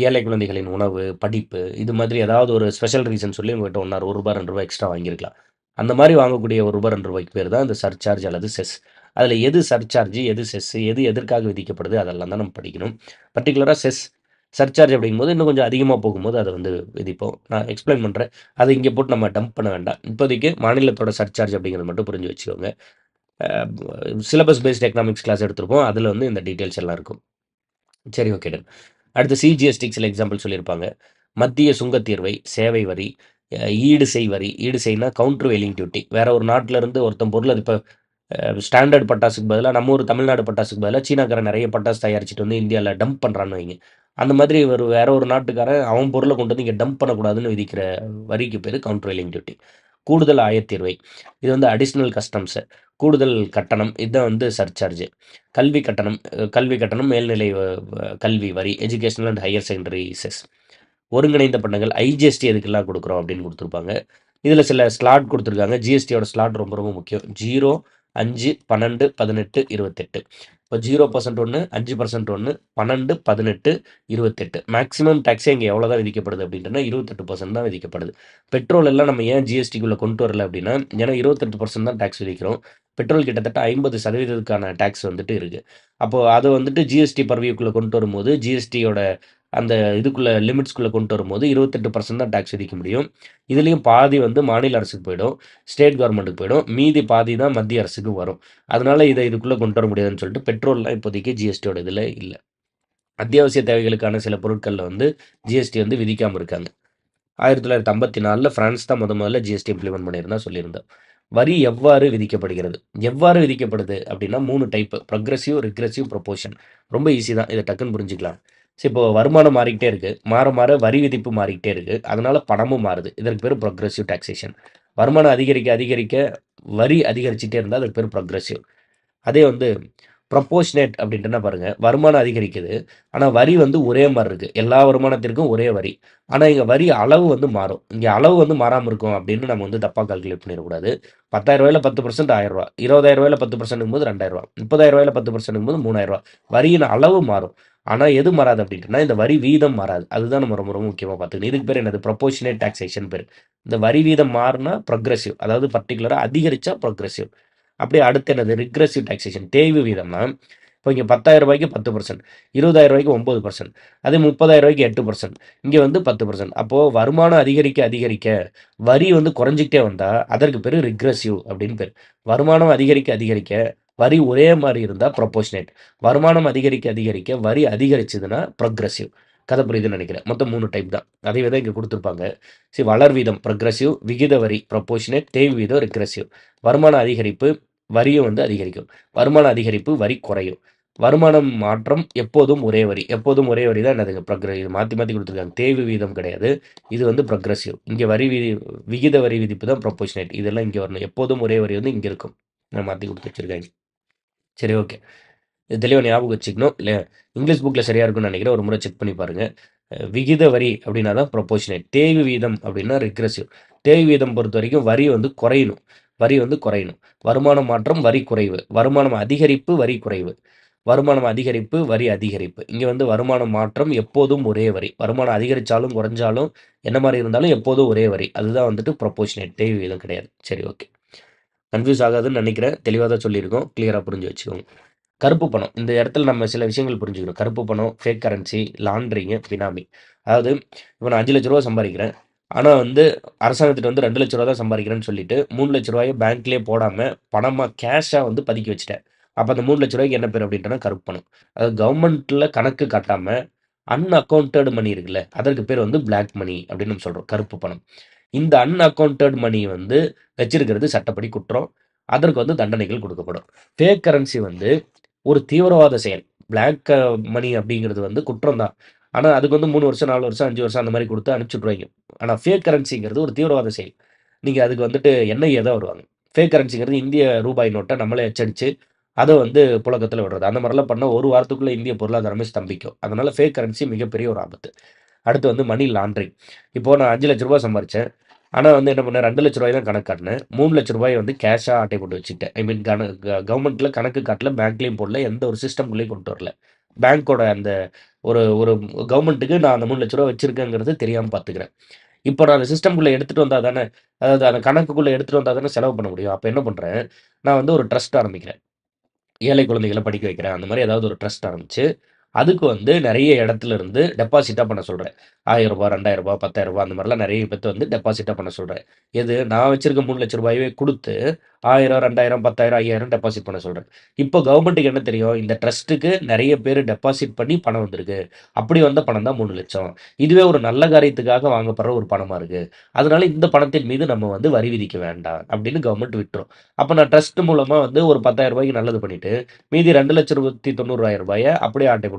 ஏழை குழந்தைகளின் உணவு, படிப்பு, இது மாதிரி ஏதாவது ஒரு ஸ்பெஷல் ரீசன் சொல்லி உங்ககிட்ட ஒன்றா ரூ. 1, ரூ. 2 எக்ஸ்ட்ரா வாங்கியிருக்கலாம். அந்த மாதிரி வாங்கக்கூடிய ரூ. 1, ரூ. 2 பேர் தான் இந்த சர்சார்ஜ் அல்லது செஸ். அதில் எது சர்சார்ஜ், எது செஸ், எது எதற்காக விதிக்கப்படுது, அதெல்லாம் தான் நம்ம படிக்கணும். பர்டிகுலராக செஸ், சர்சார்ஜ் அப்படிங்கும்போது இன்னும் கொஞ்சம் அதிகமாக போகும்போது அதை வந்து விதிப்போம். நான் எக்ஸ்பிளைன் பண்ணுறேன். அதை இங்கே போட்டு நம்ம டம்ப் பண்ண வேண்டாம். இப்போதைக்கு மாநிலத்தோட சர்சார்ஜ் அப்படிங்கிறது மட்டும் புரிஞ்சு வச்சுக்கோங்க. சிலபஸ் பேஸ்ட் எக்கனாமிக்ஸ் கிளாஸ் எடுத்திருப்போம், அதில் வந்து இந்த டீட்டெயில்ஸ் எல்லாம் இருக்கும். சரி, ஓகே டன். அடுத்து சிஜிஎஸ்டிக்கு சில எக்ஸாம்பிள் சொல்லியிருப்பாங்க. மத்திய சுங்கத்தீர்வை, சேவை வரி, ஈடு செய் வரி. ஈடு செய்னா கவுண்டர் வெயிலிங் டியூட்டி. வேற ஒரு நாட்டில இருந்து ஒருத்தன் பொருள், அது இப்போ ஸ்டாண்டர்ட் பட்டாசுக்கு பதிலாக நம்ம ஊர் தமிழ்நாடு பட்டாசுக்கு பதிலாக சீனாக்காரன் நிறைய பட்டாசு தயாரிச்சுட்டு வந்து இந்தியாவில் டம்ப் பண்ணுறான்னு வைங்க. அந்த மாதிரி ஒரு வேற ஒரு நாட்டுக்காரன் அவன் பொருளை கொண்டு வந்து இங்கே டம்ப் பண்ணக்கூடாதுன்னு விதிக்கிற வரிக்கு பேர் கவுண்டர் வெயிலிங் டியூட்டி. கூடுதல் ஆயத்தீர்வை, இது வந்து அடிஷ்னல் கஸ்டம்ஸு, கூடுதல் கட்டணம், இதுதான் வந்து சர்சார்ஜ். கல்வி கட்டணம், மேல்நிலை கல்வி வரி, educational and higher secondary cess. ஒருங்கிணைந்த பண்டங்கள் ஐஜிஎஸ்டி எதுக்கெல்லாம் கொடுக்குறோம் அப்படின்னு கொடுத்துருப்பாங்க. இதில் சில ஸ்லாட் கொடுத்துருக்காங்க. ஜிஎஸ்டியோட ஸ்லாட் ரொம்ப ரொம்ப முக்கியம். 0, 5, 12, 18, 28. இப்போ 0% ஒன்று, 5% ஒன்று, 12, 18, 28. மேக்ஸிமம் டேக்ஸே இங்கே எவ்வளோ தான் விதிக்கப்படுது அப்படின்ட்டுனா 28% தான் விதிக்கப்படுது. பெட்ரோல் எல்லாம் நம்ம ஏன் ஜிஎஸ்டிக்குள்ளே கொண்டு வரல அப்படின்னா, ஏன்னா 28% தான் டேக்ஸ் விதிக்கிறோம். பெட்ரோல் கிட்டத்தட்ட 50%க்கான டேக்ஸ் வந்துட்டு இருக்குது. அப்போது அதை வந்துட்டு ஜிஎஸ்டி பர்வியூக்குள்ளே கொண்டு வரும்போது ஜிஎஸ்டியோட அந்த இதுக்குள்ளே லிமிட்ஸ்குள்ளே கொண்டு வரும்போது 28% தான் டேக்ஸ் விதிக்க முடியும். இதுலேயும் பாதி வந்து மாநில அரசுக்கு போயிடும், ஸ்டேட் கவர்மெண்ட்டுக்கு போயிடும், மீதி பாதி தான் மத்திய அரசுக்கு வரும். அதனால இதை இதுக்குள்ளே கொண்டு வர முடியாதுன்னு சொல்லிட்டு பெட்ரோல்லாம் இப்போதைக்கு ஜிஎஸ்டியோட இதில் இல்லை. அத்தியாவசிய தேவைகளுக்கான சில பொருட்களில் வந்து ஜிஎஸ்டி வந்து விதிக்காமல் இருக்காங்க. 1954 ஃப்ரான்ஸ் தான் முதல்ல ஜிஎஸ்டி இம்ப்ளிமெண்ட் பண்ணியிருந்தா சொல்லியிருந்தோம். வரி எவ்வாறு விதிக்கப்படுகிறது? எவ்வாறு விதிக்கப்படுது அப்படின்னா 3 டைப்பு: ப்ரொக்ரெசிவ், ரிக்ரெசிவ், ப்ரொபோர்ஷன். ரொம்ப ஈஸி தான், இதை டக்குன்னு புரிஞ்சுக்கலாம். சரி, இப்போ வருமானம் மாறிக்கிட்டே இருக்குது, மாற மாற வரி விதிப்பு மாறிக்கிட்டே இருக்குது, அதனால பணமும் மாறுது. இதற்கு பேர் ப்ரொக்ரெசிவ் டாக்ஸேஷன். வருமானம் அதிகரிக்க அதிகரிக்க வரி அதிகரிச்சுட்டே இருந்தால் அதுக்கு பேர் ப்ரொக்ரெசிவ். அதே வந்து ப்ரொபோர்ஷனேட் அப்படின்ட்டுனா பாருங்க, வருமானம் அதிகரிக்குது. ஆனா வரி வந்து ஒரே மாரி இருக்கு. எல்லா வருமானத்திற்கும் ஒரே வரி. ஆனா இங்க வரி அளவு வந்து மாறும். இங்க அளவு வந்து மாறாம இருக்கும் அப்படின்னு நம்ம வந்து தப்பா கால்குலேட் பண்ணிறக்கூடாது. ரூ. 10,000ல 10% ரூ. 1000. ரூ. 20,000ல 10%ங்கும்போது ரூ. 2,000. ரூ. 30,000ல 10%ங்கும்போது ரூ. 3,000. வரியின் அளவு மாறும். ஆனா எது மாறாது அப்படின்ட்டுனா, இந்த வரி வீதம் மாறாது. அதுதான் நம்ம ரொம்ப ரொம்ப முக்கியமா பார்த்துக்கணும். இதுக்கு பேர் என்னது? ப்ரொபோர்ஷனேட் டாக்சேஷன் பேரு. இந்த வரி வீதம் மாறுனா ப்ரொக்ரெசிவ். அதாவது பர்ட்டிகுலரா அதிகரிச்சா ப்ரொக்ரெசிவ். அப்படியே அடுத்து என்னது? ரிக்ரெசிவ் டாக்சேஷன். தேய்வு வீதம்னா, இப்போ இங்க ரூ. 10,000க்கு 10%, ரூ. 20,000க்கு 9%, அதே ரூ. 30,000க்கு 8%, இங்க வந்து 10%. அப்போ வருமானம் அதிகரிக்க அதிகரிக்க வரி வந்து குறைஞ்சுக்கிட்டே வந்தா, அதற்கு பேரு ரிக்ரெசிவ் அப்படின்னு பேரு. வருமானம் அதிகரிக்க அதிகரிக்க வரி ஒரே மாரி இருந்தா ப்ரொபோர்ஷனேட். வருமானம் அதிகரிக்க அதிகரிக்க வரி அதிகரிச்சதுன்னா ப்ரொக்ரெசிவ். கதை புரியுதுன்னு நினைக்கிறேன். மொத்தம் 3 டைப் தான். அதே தான் இங்க குடுத்திருப்பாங்க. வளர் வீதம் ப்ரொக்ரெசிவ், விகித வரி ப்ரொபோர்ஷனேட், தேய்வு வீதம் ரிக்ரெசிவ். வருமான அதிகரிப்பு வரியும் வந்து அதிகரிக்கும். வருமான அதிகரிப்பு வரி குறையும். வருமானம் மாற்றம் எப்போதும் ஒரே வரி. எப்போதும் ஒரே வரி தான் என்னதுங்க? இது மாத்தி மாத்தி குடுத்துருக்காங்க. தேய்வு வீதம் கிடையாது. இது வந்து ப்ரொக்ரெசிவ். இங்க விகித வரி விதிப்பு தான் ப்ரொபோர்ஷனேட். இதெல்லாம் இங்க வரணும். எப்போதும் ஒரே வரி வந்து இங்க இருக்கும். நான் மாத்தி குடுத்து வச்சிருக்காங்க. சரி, ஓகே. இது தெளிவா ஞாபகம் வச்சுக்கணும். இல்ல இங்கிலீஷ் புக்ல சரியா இருக்கும்னு நினைக்கிறேன். ஒரு முறை செக் பண்ணி பாருங்க. விகித வரி அப்படின்னா தான் ப்ரொபோர்ஷனேட். தேய்வு வீதம் அப்படின்னா ரிக்ரெசிவ். தேய்வு வீதம் பொறுத்தவரைக்கும் வரி வந்து குறையணும். வரி வந்து குறையணும். வருமானம் மாற்றம் வரி குறைவு. வருமானம் அதிகரிப்பு வரி குறைவு. வருமானம் அதிகரிப்பு வரி அதிகரிப்பு. இங்க வந்து வருமானம் மாற்றம் எப்போதும் ஒரே வரி. வருமானம் அதிகரிச்சாலும் குறைஞ்சாலும் என்ன மாரி இருந்தாலும் எப்போதும் ஒரே வரி. அதுதான் வந்துட்டு ப்ரொபோர்ஷனேட். தேய்வு வீதம் கிடையாது. சரி, ஓகே. கன்ஃப்யூஸ் ஆகாதுன்னு நினைக்கிறேன். தெளிவா தான் சொல்லியிருக்கோம். கிளியரா புரிஞ்சு வச்சுக்கோங்க. கருப்பு பணம். இந்த இடத்துல நம்ம சில விஷயங்கள் புரிஞ்சுக்கணும். கருப்பு பணம், ஃபேக் கரன்சி, லாண்ட்ரிங்கு, பினாமி. அதாவது இப்ப நான் ரூ. 5,00,000 சம்பாரிக்கிறேன். ஆனா வந்து அரசாங்கத்திட்ட வந்து ரூ. 2,00,000 தான் சம்பாரிக்கிறேன்னு சொல்லிட்டு, ரூ. 3,00,000 பேங்க்லயே போடாம, பணமா கேஷா வந்து பதுக்கி வச்சுட்டேன். அப்ப அந்த ரூ. 3,00,000க்கு என்ன பேரு அப்படின்ட்டோம்னா, கருப்பு பணம். அதாவது கவர்மெண்ட்ல கணக்கு காட்டாம, அன்அக்கவுண்டட் மணி இருக்குல்ல, அதற்கு பேர் வந்து பிளாக் மணி அப்படின்னு நம்ம சொல்றோம். கருப்பு பணம். இந்த அன்அக்கவுண்டட் மணி வந்து வச்சிருக்கிறது சட்டப்படி குற்றம். அதற்கு வந்து தண்டனைகள் கொடுக்கப்படும். ஃபேக் கரன்சி வந்து ஒரு தீவிரவாத செயல். பிளாக் மணி அப்படிங்கிறது வந்து குற்றம் தான். ஆனா, அதுக்கு வந்து 3 வருஷம், 4 வருஷம், 5 வருஷம் அந்த மாரி குடுத்து அனுப்பிச்சு விட்டுருவாய்ங்க. ஆனா, ஃபேக் கரன்சிங்கிறது ஒரு தீவிரவாத செயல். நீங்க அதுக்கு வந்துட்டு என்ஐஏ தான் வருவாங்க. ஃபேக் கரன்சிங்கிறது இந்திய ரூபாய் நோட்ட நம்மளே அச்சடிச்சு, அத வந்து புழக்கத்துல விடுறது. அந்த மாரிலாம் பண்ணா 1 வாரத்துக்குள்ள இந்திய பொருளாதாரமே ஸ்தம்பிக்கும். அதனால ஃபேக் கரன்சி மிகப்பெரிய ஒரு ஆபத்து. அடுத்து வந்து மணி லாண்ட்ரிங். இப்போ நான் ரூ. 5,00,000 சம்பாரிச்சேன். ஆனா வந்து என்ன பண்ணேன், ரூ. 2,00,000 தான் கணக்கு காட்டுனேன். ரூ. 3,00,000 வந்து கேஷா ஆட்டை போட்டு வச்சுக்கிட்டேன். ஐ மீன் கவர்மெண்ட்ல கணக்கு காட்டல, பேங்க்லயும் போடல, எந்த ஒரு சிஸ்டம்குள்ளயும் கொண்டு வரல. பேங்கோட அந்த ஒரு ஒரு கவர்மெண்ட்டுக்கு நான் அந்த ரூ. 3,00,000 வச்சிருக்கேங்கிறது தெரியாம பார்த்துக்கிறேன். இப்போ நான் அந்த சிஸ்டம்குள்ள எடுத்துட்டு வந்தா தானே, அதாவது அந்த கணக்குக்குள்ள எடுத்துட்டு வந்தா தானே செலவு பண்ண முடியும். அப்ப என்ன பண்றேன், நான் வந்து ஒரு ட்ரஸ்ட் ஆரம்பிக்கிறேன். ஏழை குழந்தைகள படிக்க வைக்கிறேன். அந்த மாரி ஏதாவது ஒரு ட்ரஸ்ட் ஆரம்பிச்சு, அதுக்கு வந்து நெறைய இடத்துல இருந்து டெபாசிட்டா பண்ண சொல்றேன். ரூ. 1000 ரூ. 2,000 ரூ. 10,000 அந்த மாரிலாம் நெறைய பேத்த வந்து டெபாசிட்டா பண்ண சொல்றேன். எது நான் வச்சிருக்க ரூ. 3,00,000 குடுத்து 1000, 2000, 10,000, 5000 டெபாசிட் பண்ண சொல்றேன். இப்போ கவர்மெண்ட்டுக்கு என்ன தெரியும்? இந்த ட்ரஸ்ட்டுக்கு நெறைய பேரு டெபாசிட் பண்ணி பணம் வந்திருக்கு. அப்படி வந்த பணம் தான் 3,00,000. இதுவே ஒரு நல்ல காரியத்துக்காக வாங்கப்படுற ஒரு பணமா இருக்கு. அதனால இந்த பணத்தின் மீது நம்ம வந்து வரி விதிக்க வேண்டாம் அப்படின்னு கவர்மெண்ட் விட்டுரும். அப்ப நான் ட்ரஸ்ட் மூலமா வந்து ஒரு ரூ. 10,000 நல்லது பண்ணிட்டு, மீதி ரூ. 2,90,000 அப்படியே ஆட்டை போட்டு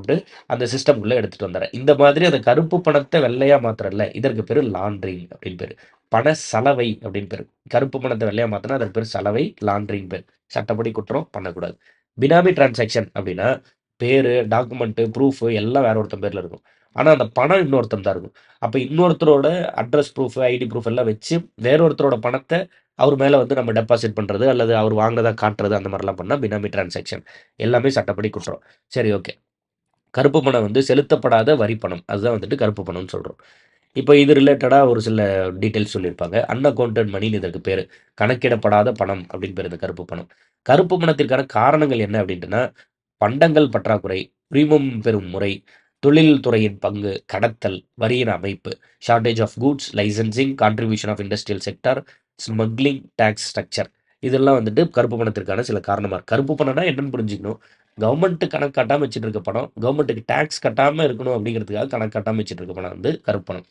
அந்த சிஸ்டம்குள்ள எடுத்துட்டு வந்துர்றேன். இந்த மாதிரி அந்த கருப்பு பணத்த வெள்ளையா மாத்துறேன்ல, இதற்கு பேரு லாண்ட்ரிங் அப்படின்னு பேரு. பண சலவை அப்படின்னு பேரு. கருப்பு பணத்த வெள்ளையா மாத்துனா அதற்கு பேரு சலவை, லாண்ட்ரிங் பேரு. சட்டப்படி குற்றம் பண்ணக்கூடாது. பினாமி டிரான்சாக்ஷன் அப்படின்னா, பேரு, டாக்குமெண்ட், ப்ரூஃப் எல்லாம் வேற ஒருத்தன் பேர்ல இருக்கும். ஆனா அந்த பணம் இன்னொருத்தன் தான் இருக்கும். அப்ப இன்னொருத்தரோட அட்ரஸ் ப்ரூஃப், ஐடி ப்ரூஃப் எல்லாம் வச்சு வேற ஒருத்தரோட பணத்த அவர் மேல வந்து நம்ம டெபாசிட் பண்றது, அல்லது அவர் வாங்குனதா காட்டுறது அந்த மாரிலாம் பண்ணா பினாமி டிரான்சாக்ஷன். எல்லாமே சட்டப்படி குற்றம். சரி, ஓகே. கருப்பு பணம் வந்து செலுத்தப்படாத வரி பணம். அதுதான் வந்துட்டு கருப்பு பணம்னு சொல்றோம். இப்போ இது ரிலேட்டடா ஒரு சில டீட்டெயில்ஸ் சொல்லியிருப்பாங்க. அன்அக்கவுண்டட் மணின்னு இதற்கு பேரு. கணக்கிடப்படாத பணம் அப்படின்னு பேரு இந்த கருப்பு பணம். கருப்பு பணத்திற்கான காரணங்கள் என்ன அப்படின்ட்டுனா, பண்டங்கள் பற்றாக்குறை, உரிமம் பெறும் முறை, தொழில் துறையின் பங்கு, கடத்தல், வரியின் அமைப்பு, shortage of goods, licensing, contribution of industrial sector, smuggling, tax structure. இதெல்லாம் வந்துட்டு கருப்பு பணத்திற்கான சில காரணமா இருக்கு. கருப்பு பணம்னா என்னன்னு புரிஞ்சுக்கணும். கவர்மெண்ட் கணக்கு காட்டாம வச்சுட்டு இருக்க பணம், கவர்மெண்ட்டுக்கு டாக்ஸ் கட்டாம இருக்கணும் அப்படிங்கிறதுக்காக கணக்கு காட்டாம வச்சுட்டு இருக்க பணம் வந்து கருப்பு பணம்.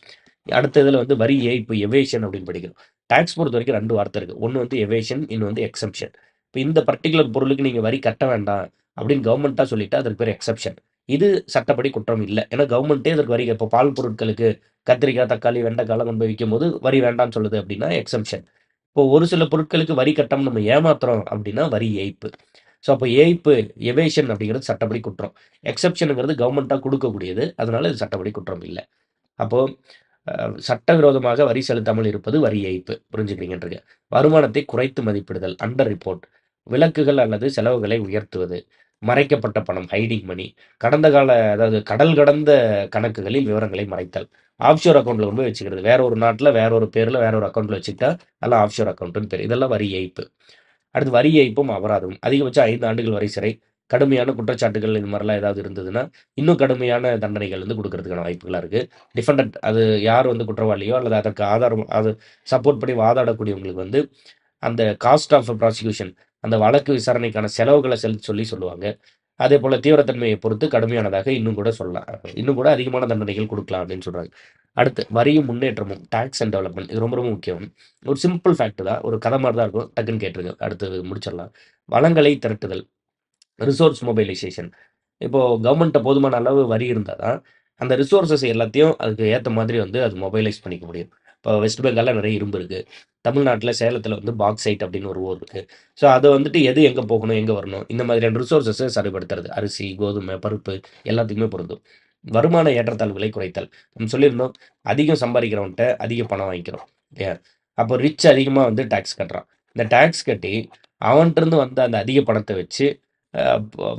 அடுத்த இதில வந்து வரி ஏய்ப்பு, எவேஷன் அப்படின்னு படிக்கிறோம். டாக்ஸ் பொறுத்தவரைக்கும் 2 வார்த்தை இருக்கு. ஒண்ணு வந்து எவேஷன், இன்னொன்னு வந்து எக்சம்ப்ஷன். இப்ப இந்த பர்ட்டிகுலர் பொருளுக்கு நீங்க வரி கட்ட வேண்டாம் அப்படின்னு கவர்மெண்ட்டா சொல்லிட்டா அதற்கு பேர் எக்செப்ஷன். இது சட்டப்படி குற்றம் இல்ல. ஏன்னா கவர்மெண்ட்டே அதற்கு வரி இப்போ பால் பொருட்களுக்கு கத்திரிக்காய், தக்காளி, வெண்டைக்காய்லாம் கொண்டு போய் விக்கும்போது வரி வேண்டான்னு சொல்லுது அப்படின்னா எக்சம்ப்ஷன். இப்போ ஒரு சில பொருட்களுக்கு வரி கட்டாம நம்ம ஏமாத்துறோம் அப்படின்னா வரி ஏய்ப்பு. ஸோ அப்போ ஏய்ப்பு, எவேஷன் அப்படிங்கிறது சட்டப்படி குற்றம். எக்செப்ஷனுங்கிறது கவர்மெண்ட்டா குடுக்கக்கூடியது. அதனால இது சட்டப்படி குற்றம் இல்ல. அப்போ சட்டவிரோதமாக வரி செலுத்தாமல் இருப்பது வரி ஏய்ப்பு. புரிஞ்சுக்கிறீங்கன்றீங்க. வருமானத்தை குறைத்து மதிப்பிடுதல், அண்டர் ரிப்போர்ட். விலக்குகள் அல்லது செலவுகளை உயர்த்துவது. மறைக்கப்பட்ட பணம், ஹைடிங் மனி. கடந்த கால அதாவது கடல் கடந்த கணக்குகளில் விவரங்களை மறைத்தல். ஆஃப்ஷோர் அக்கவுண்ட்ல கொண்டு போய் வச்சுக்கிறது. வேற ஒரு நாட்ல, வேற ஒரு பேர்ல, வேற ஒரு அக்கவுண்ட்ல வச்சுக்கிட்டா, அதெல்லாம் ஆஃப்ஷோர் அக்கவுண்ட்ன்னு பேரு. இதெல்லாம் வரி ஏய்ப்பு. அடுத்து வரி ஏய்ப்பும் அபராதமும். அதிகபட்சம் 5 ஆண்டுகள் வரை சிறை. கடுமையான குற்றச்சாட்டுகள் இது மாரிலாம் ஏதாவது இருந்ததுன்னா, இன்னும் கடுமையான தண்டனைகள் வந்து குடுக்கறதுக்கான வாய்ப்புகளா இருக்கு. டிஃபெண்டன்ட் அது யார் வந்து குற்றவாளியோ அல்லது அதற்கு ஆதாரம் அது சப்போர்ட் பண்ணி வாதாடக்கூடியவங்களுக்கு வந்து, அந்த காஸ்ட் ஆஃப் ப்ராசிக்யூஷன் அந்த வழக்கு விசாரணைக்கான செலவுகள செலுத்த சொல்லி சொல்லுவாங்க. அதேபோல தீவிரத்தன்மையை பொறுத்து கடுமையானதாக இன்னும் கூட சொல்லலாம். இன்னும் கூட அதிகமான தண்டனைகள் குடுக்கலாம் அப்படின்னு சொல்றாங்க. அடுத்து வரியும் முன்னேற்றமும் டாக்ஸ் அண்ட் டெவலப்மென்ட். இது ரொம்ப ரொம்ப முக்கியம். ஒரு சிம்பிள் ஃபேக்ட் தான். ஒரு கதை மாரி தான் இருக்கும். டக்குன்னு கேட்டுருங்க. அடுத்து முடிச்சிடலாம். வளங்களை திரட்டுதல். Resource mobilisation. இப்போ கவர்மெண்ட்ட போதுமான அளவு வரி இருந்தா தான், அந்த ரிசோர்ஸஸ் எல்லாத்தையும் அதுக்கு ஏத்த மாதிரி வந்து அது மொபைலைஸ் பண்ணிக்க முடியும். இப்போ வெஸ்ட் பெங்கால்ல நெறைய இரும்பு இருக்கு. தமிழ்நாட்டுல, சேலத்துல வந்து பாக்சைட் அப்படின்னு ஒரு ஊர் இருக்கு. ஸோ அது வந்துட்டு எது எங்க போகணும், எங்க வரணும், இந்த மாதிரியான ரிசோர்ஸஸ சரிப்படுத்துறது. அரிசி, கோதுமை, பருப்பு எல்லாத்துக்குமே பொருந்தும். வருமான ஏற்றத்தாழ்வுகளை குறைத்தல். நம்ம சொல்லியிருந்தோம், அதிகம் சம்பாதிக்கிறவன்ட்ட அதிக பணம் வாங்கிக்கிறோம். இல்லையா? அப்போ ரிச் அதிகமா வந்து டாக்ஸ் கட்டுறான். இந்த டாக்ஸ் கட்டி அவன்ட்டருந்து வந்த அந்த அதிக பணத்த வச்சு அ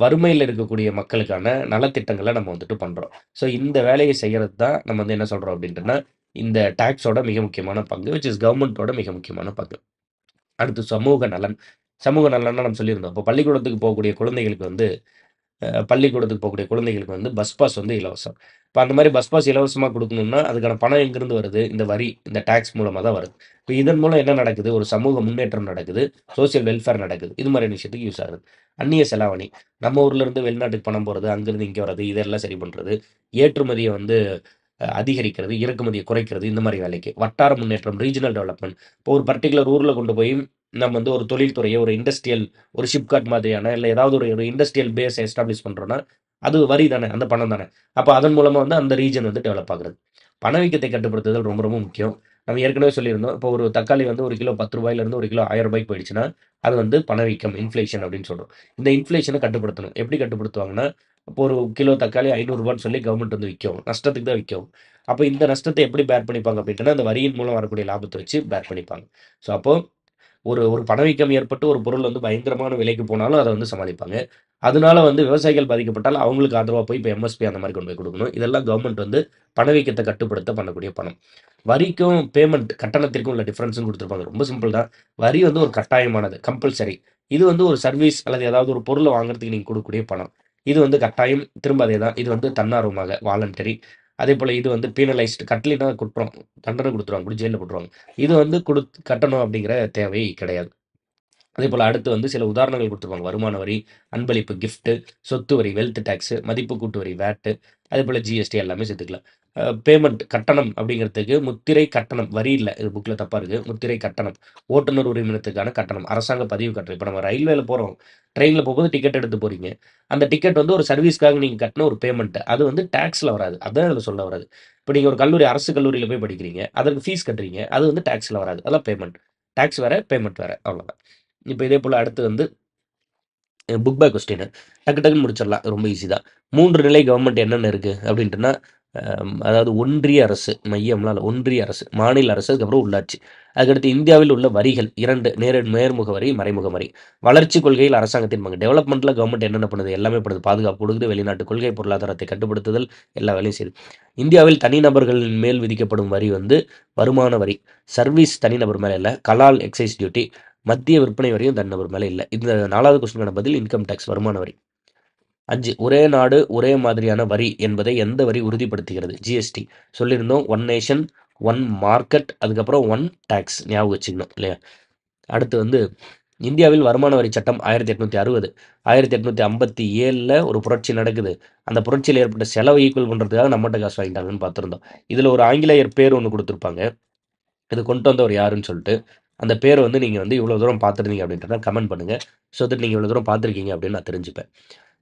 வறுமையில இருக்கக்கூடிய மக்களுக்கான நலத்திட்டங்கள நம்ம வந்துட்டு பண்றோம். ஸோ இந்த வேலைய செய்யறது தான் நம்ம வந்து என்ன சொல்றோம் அப்படின்ட்டுன்னா, இந்த டாக்ஸோட மிக முக்கியமான பங்கு, விச் இஸ் கவர்ன்மென்ட்டோட மிக முக்கியமான பங்கு. அடுத்து சமூக நலன். சமூக நலன்னா நம்ம சொல்லியிருந்தோம். இப்போ பள்ளிக்கூடத்துக்கு போகக்கூடிய குழந்தைகளுக்கு வந்து பள்ளிக்கூடத்துக்கு போகக்கூடிய குழந்தைகளுக்கு வந்து பஸ் பாஸ் வந்து இலவசம். இப்ப அந்த மாரி பஸ் பாஸ் இலவசமா குடுக்கணும்னா, அதுக்கான பணம் எங்கிருந்து வருது? இந்த வரி, இந்த டாக்ஸ் மூலமா தான் வருது. இப்ப இதன் மூலம் என்ன நடக்குது? ஒரு சமூக முன்னேற்றம் நடக்குது. சோசியல் வெல்ஃபேர் நடக்குது. இது மாரியான விஷயத்துக்கு யூஸ் ஆகுது. அந்நிய செலாவணி. நம்ம ஊர்ல இருந்து வெளிநாட்டுக்கு பணம் போறது, அங்கிருந்து இங்க வர்றது, இதெல்லாம் சரி பண்றது. ஏற்றுமதிய வந்து அதிகரிக்கிறது, இறக்குமதிய குறைக்கிறது, இந்த மாரி வேலைக்கு. வட்டார முன்னேற்றம், ரீஜினல் டெவலப்மென்ட். இப்போ ஒரு பர்ட்டிகுலர் ஊர்ல கொண்டு போய் நம்ம வந்து ஒரு தொழில்துறையோ, ஒரு இண்டஸ்ட்ரியல் ஒரு ஷிப்காட் மாதிரியான இல்ல ஏதாவது ஒரு ஒரு இண்டஸ்ட்ரியல் பேஸ் எஸ்டாப்ளிஷ் பண்றோம்னா, அது வரி தானே, அந்த பணம் தானே. அப்ப அதன் மூலமா வந்து அந்த ரீஜன் வந்து டெவலப் ஆகுறது. பணவீக்கத்தை கட்டுப்படுத்துதல் ரொம்ப ரொம்ப முக்கியம். நம்ம ஏற்கனவே சொல்லியிருந்தோம். இப்போ ஒரு தக்காளி வந்து 1 கிலோ ரூ. 10 1 கிலோ ரூ. 1000 போயிடுச்சுன்னா, அது வந்து பணவீக்கம், இன்ஃப்ளேஷன் அப்படின்னு சொல்றோம். இந்த இன்ஃப்ளேஷன கட்டுப்படுத்தணும். எப்படி கட்டுப்படுத்துவாங்கன்னா, இப்போ ஒரு கிலோ தக்காளி ரூ. 500 சொல்லி கவர்மெண்ட் வந்து விக்கும். நஷ்டத்துக்கு தான் விக்கும். அப்ப இந்த நஷ்டத்த எப்படி பேர் பண்ணிப்பாங்க அப்படின்ட்டுனா, அந்த வரியின் மூலம் வரக்கூடிய லாபத்த வச்சு பேர் பண்ணிப்பாங்க. ஸோ அப்போ ஒரு ஒரு பணவீக்கம் ஏற்பட்டு ஒரு பொருள் வந்து பயங்கரமான விலைக்கு போனாலும் அத வந்து சமாளிப்பாங்க. அதனால வந்து விவசாயிகள் பாதிக்கப்பட்டால் அவங்களுக்கு ஆதரவா போய் இப்ப எம்எஸ்பி அந்த மாரி கொண்டு போய் குடுக்கணும். இதெல்லாம் கவர்மெண்ட் வந்து பணவீக்கத்த கட்டுப்படுத்த பண்ணக்கூடிய பணம். வரிக்கும் பேமெண்ட் கட்டணத்திற்கும் உள்ள டிஃபரன்ஸ்ன்னு குடுத்திருப்பாங்க. ரொம்ப சிம்பிள் தான். வரி வந்து ஒரு கட்டாயமானது, கம்பல்சரி. இது வந்து ஒரு சர்வீஸ் அல்லது ஏதாவது ஒரு பொருள வாங்குறதுக்கு நீங்க குடுக்கக்கூடிய பணம். இது வந்து கட்டாயம். திரும்ப அதே தான். இது வந்து தன்னார்வமாக, வாலண்டரி. அதேபோல இது வந்து பீனலைஸ்ட் கட்டலைன்னா குற்றம். தண்டனை குடுத்துருவாங்க. புடிச்சு ஜெயில்ல போட்டுருவாங்க. இது வந்து கட்டணும் அப்படிங்கிற தேவை கிடையாது. அதேபோல அடுத்து வந்து சில உதாரணங்கள் குடுத்துருப்பாங்க. வருமான வரி, அன்பளிப்பு கிஃப்ட், சொத்து வரி வெல்த் டாக்ஸ், மதிப்பு கூட்டு வரி வேட், அதேபோல ஜிஎஸ்டி எல்லாமே சேர்த்துக்கலாம். பேமெண்ட் கட்டணம் அப்படிங்கிறதுக்கு முத்திரை கட்டணம் வரி இல்ல. இது புக்ல தப்பா இருக்கு. முத்திரை கட்டணம். ஓட்டுநர் உரிமத்திற்கான கட்டணம். அரசாங்க பதிவு கட்டணம். இப்ப நம்ம ரயில்வேல போறோம். ட்ரெயின்ல போகும்போது டிக்கெட் எடுத்து போறீங்க. அந்த டிக்கெட் வந்து ஒரு சர்வீஸ்க்காக நீங்க கட்டுன ஒரு பேமெண்ட். அது வந்து டாக்ஸ்ல வராது. அதான் இதுல சொல்ல வர்றது. இப்ப நீங்க ஒரு கல்லூரி அரசு கல்லூரியில போய் படிக்கிறீங்க. அதற்கு ஃபீஸ் கட்டுறீங்க. அது வந்து டாக்ஸ்ல வராது. அதெல்லாம் பேமெண்ட். டாக்ஸ் வேற, பேமெண்ட் வேற. அவ்வளோதான். இப்ப இதே போல அடுத்து வந்து புக் பேக் கொஸ்டின். டக்கு டக்குன்னு முடிச்சிடலாம். ரொம்ப ஈஸி தான். 3 நிலை கவர்மெண்ட் என்னென்ன இருக்கு அப்படின்ட்டுன்னா, அதாவது ஒன்றிய அரசு, மையம்லாம் இல்ல. ஒன்றிய அரசு, மாநில அரசு, அதுக்கப்புறம் உள்ளாட்சி. அதுக்கடுத்து இந்தியாவில் உள்ள வரிகள் 2 நேர்முக வரி, மறைமுக வரி. வளர்ச்சி கொள்கையில் அரசாங்கத்தின் பங்கு. டெவலப்மெண்ட்ல கவர்மெண்ட் என்னென்ன பண்ணுது? எல்லாமே பண்ணுது. பாதுகாப்பு கொடுக்குது, வெளிநாட்டு கொள்கை, பொருளாதாரத்தை கட்டுப்படுத்துதல், எல்லா வேலையும் செய்யுது. இந்தியாவில் தனிநபர்களின் மேல் விதிக்கப்படும் வரி வந்து வருமான வரி. சர்வீஸ் தனிநபர் மேல இல்ல. கலால் எக்சைஸ் டியூட்டி. மத்திய விற்பனை வரியும் தனிநபர் மேல இல்ல. இந்த 4வது கொஸ்டினுக்கான பதில் இன்கம் டாக்ஸ் வருமான வரி. 5 ஒரே நாடு, ஒரே மாதிரியான வரி என்பதை எந்த வரி உறுதிப்படுத்துகிறது? ஜிஎஸ்டி. சொல்லியிருந்தோம். ஒன் நேஷன், ஒன் மார்க்கெட், அதுக்கப்புறம் ஒன் டாக்ஸ். ஞாபகம் வச்சுக்கணும் இல்லையா? அடுத்து வந்து இந்தியாவில் வருமான வரி சட்டம் 1860. 1857ல ஒரு புரட்சி நடக்குது. அந்த புரட்சியில ஏற்பட்ட செலவை ஈக்குவல் பண்றதுக்காக நம்மட்ட காசு வாங்கிட்டாங்கன்னு பார்த்திருந்தோம். இதுல ஒரு ஆங்கிலேயர் பேர் ஒண்ணு குடுத்திருப்பாங்க. இது கொண்டு வந்தவர் யாருன்னு சொல்லிட்டு. அந்த பேர வந்து நீங்க வந்து இவ்வளோ தூரம் பார்த்துருந்தீங்க அப்படின்றத கமெண்ட் பண்ணுங்க. ஸோ தட் நீங்க இவ்வளோ தூரம் பார்த்துருக்கீங்க அப்படின்னு நான் தெரிஞ்சுப்பேன்.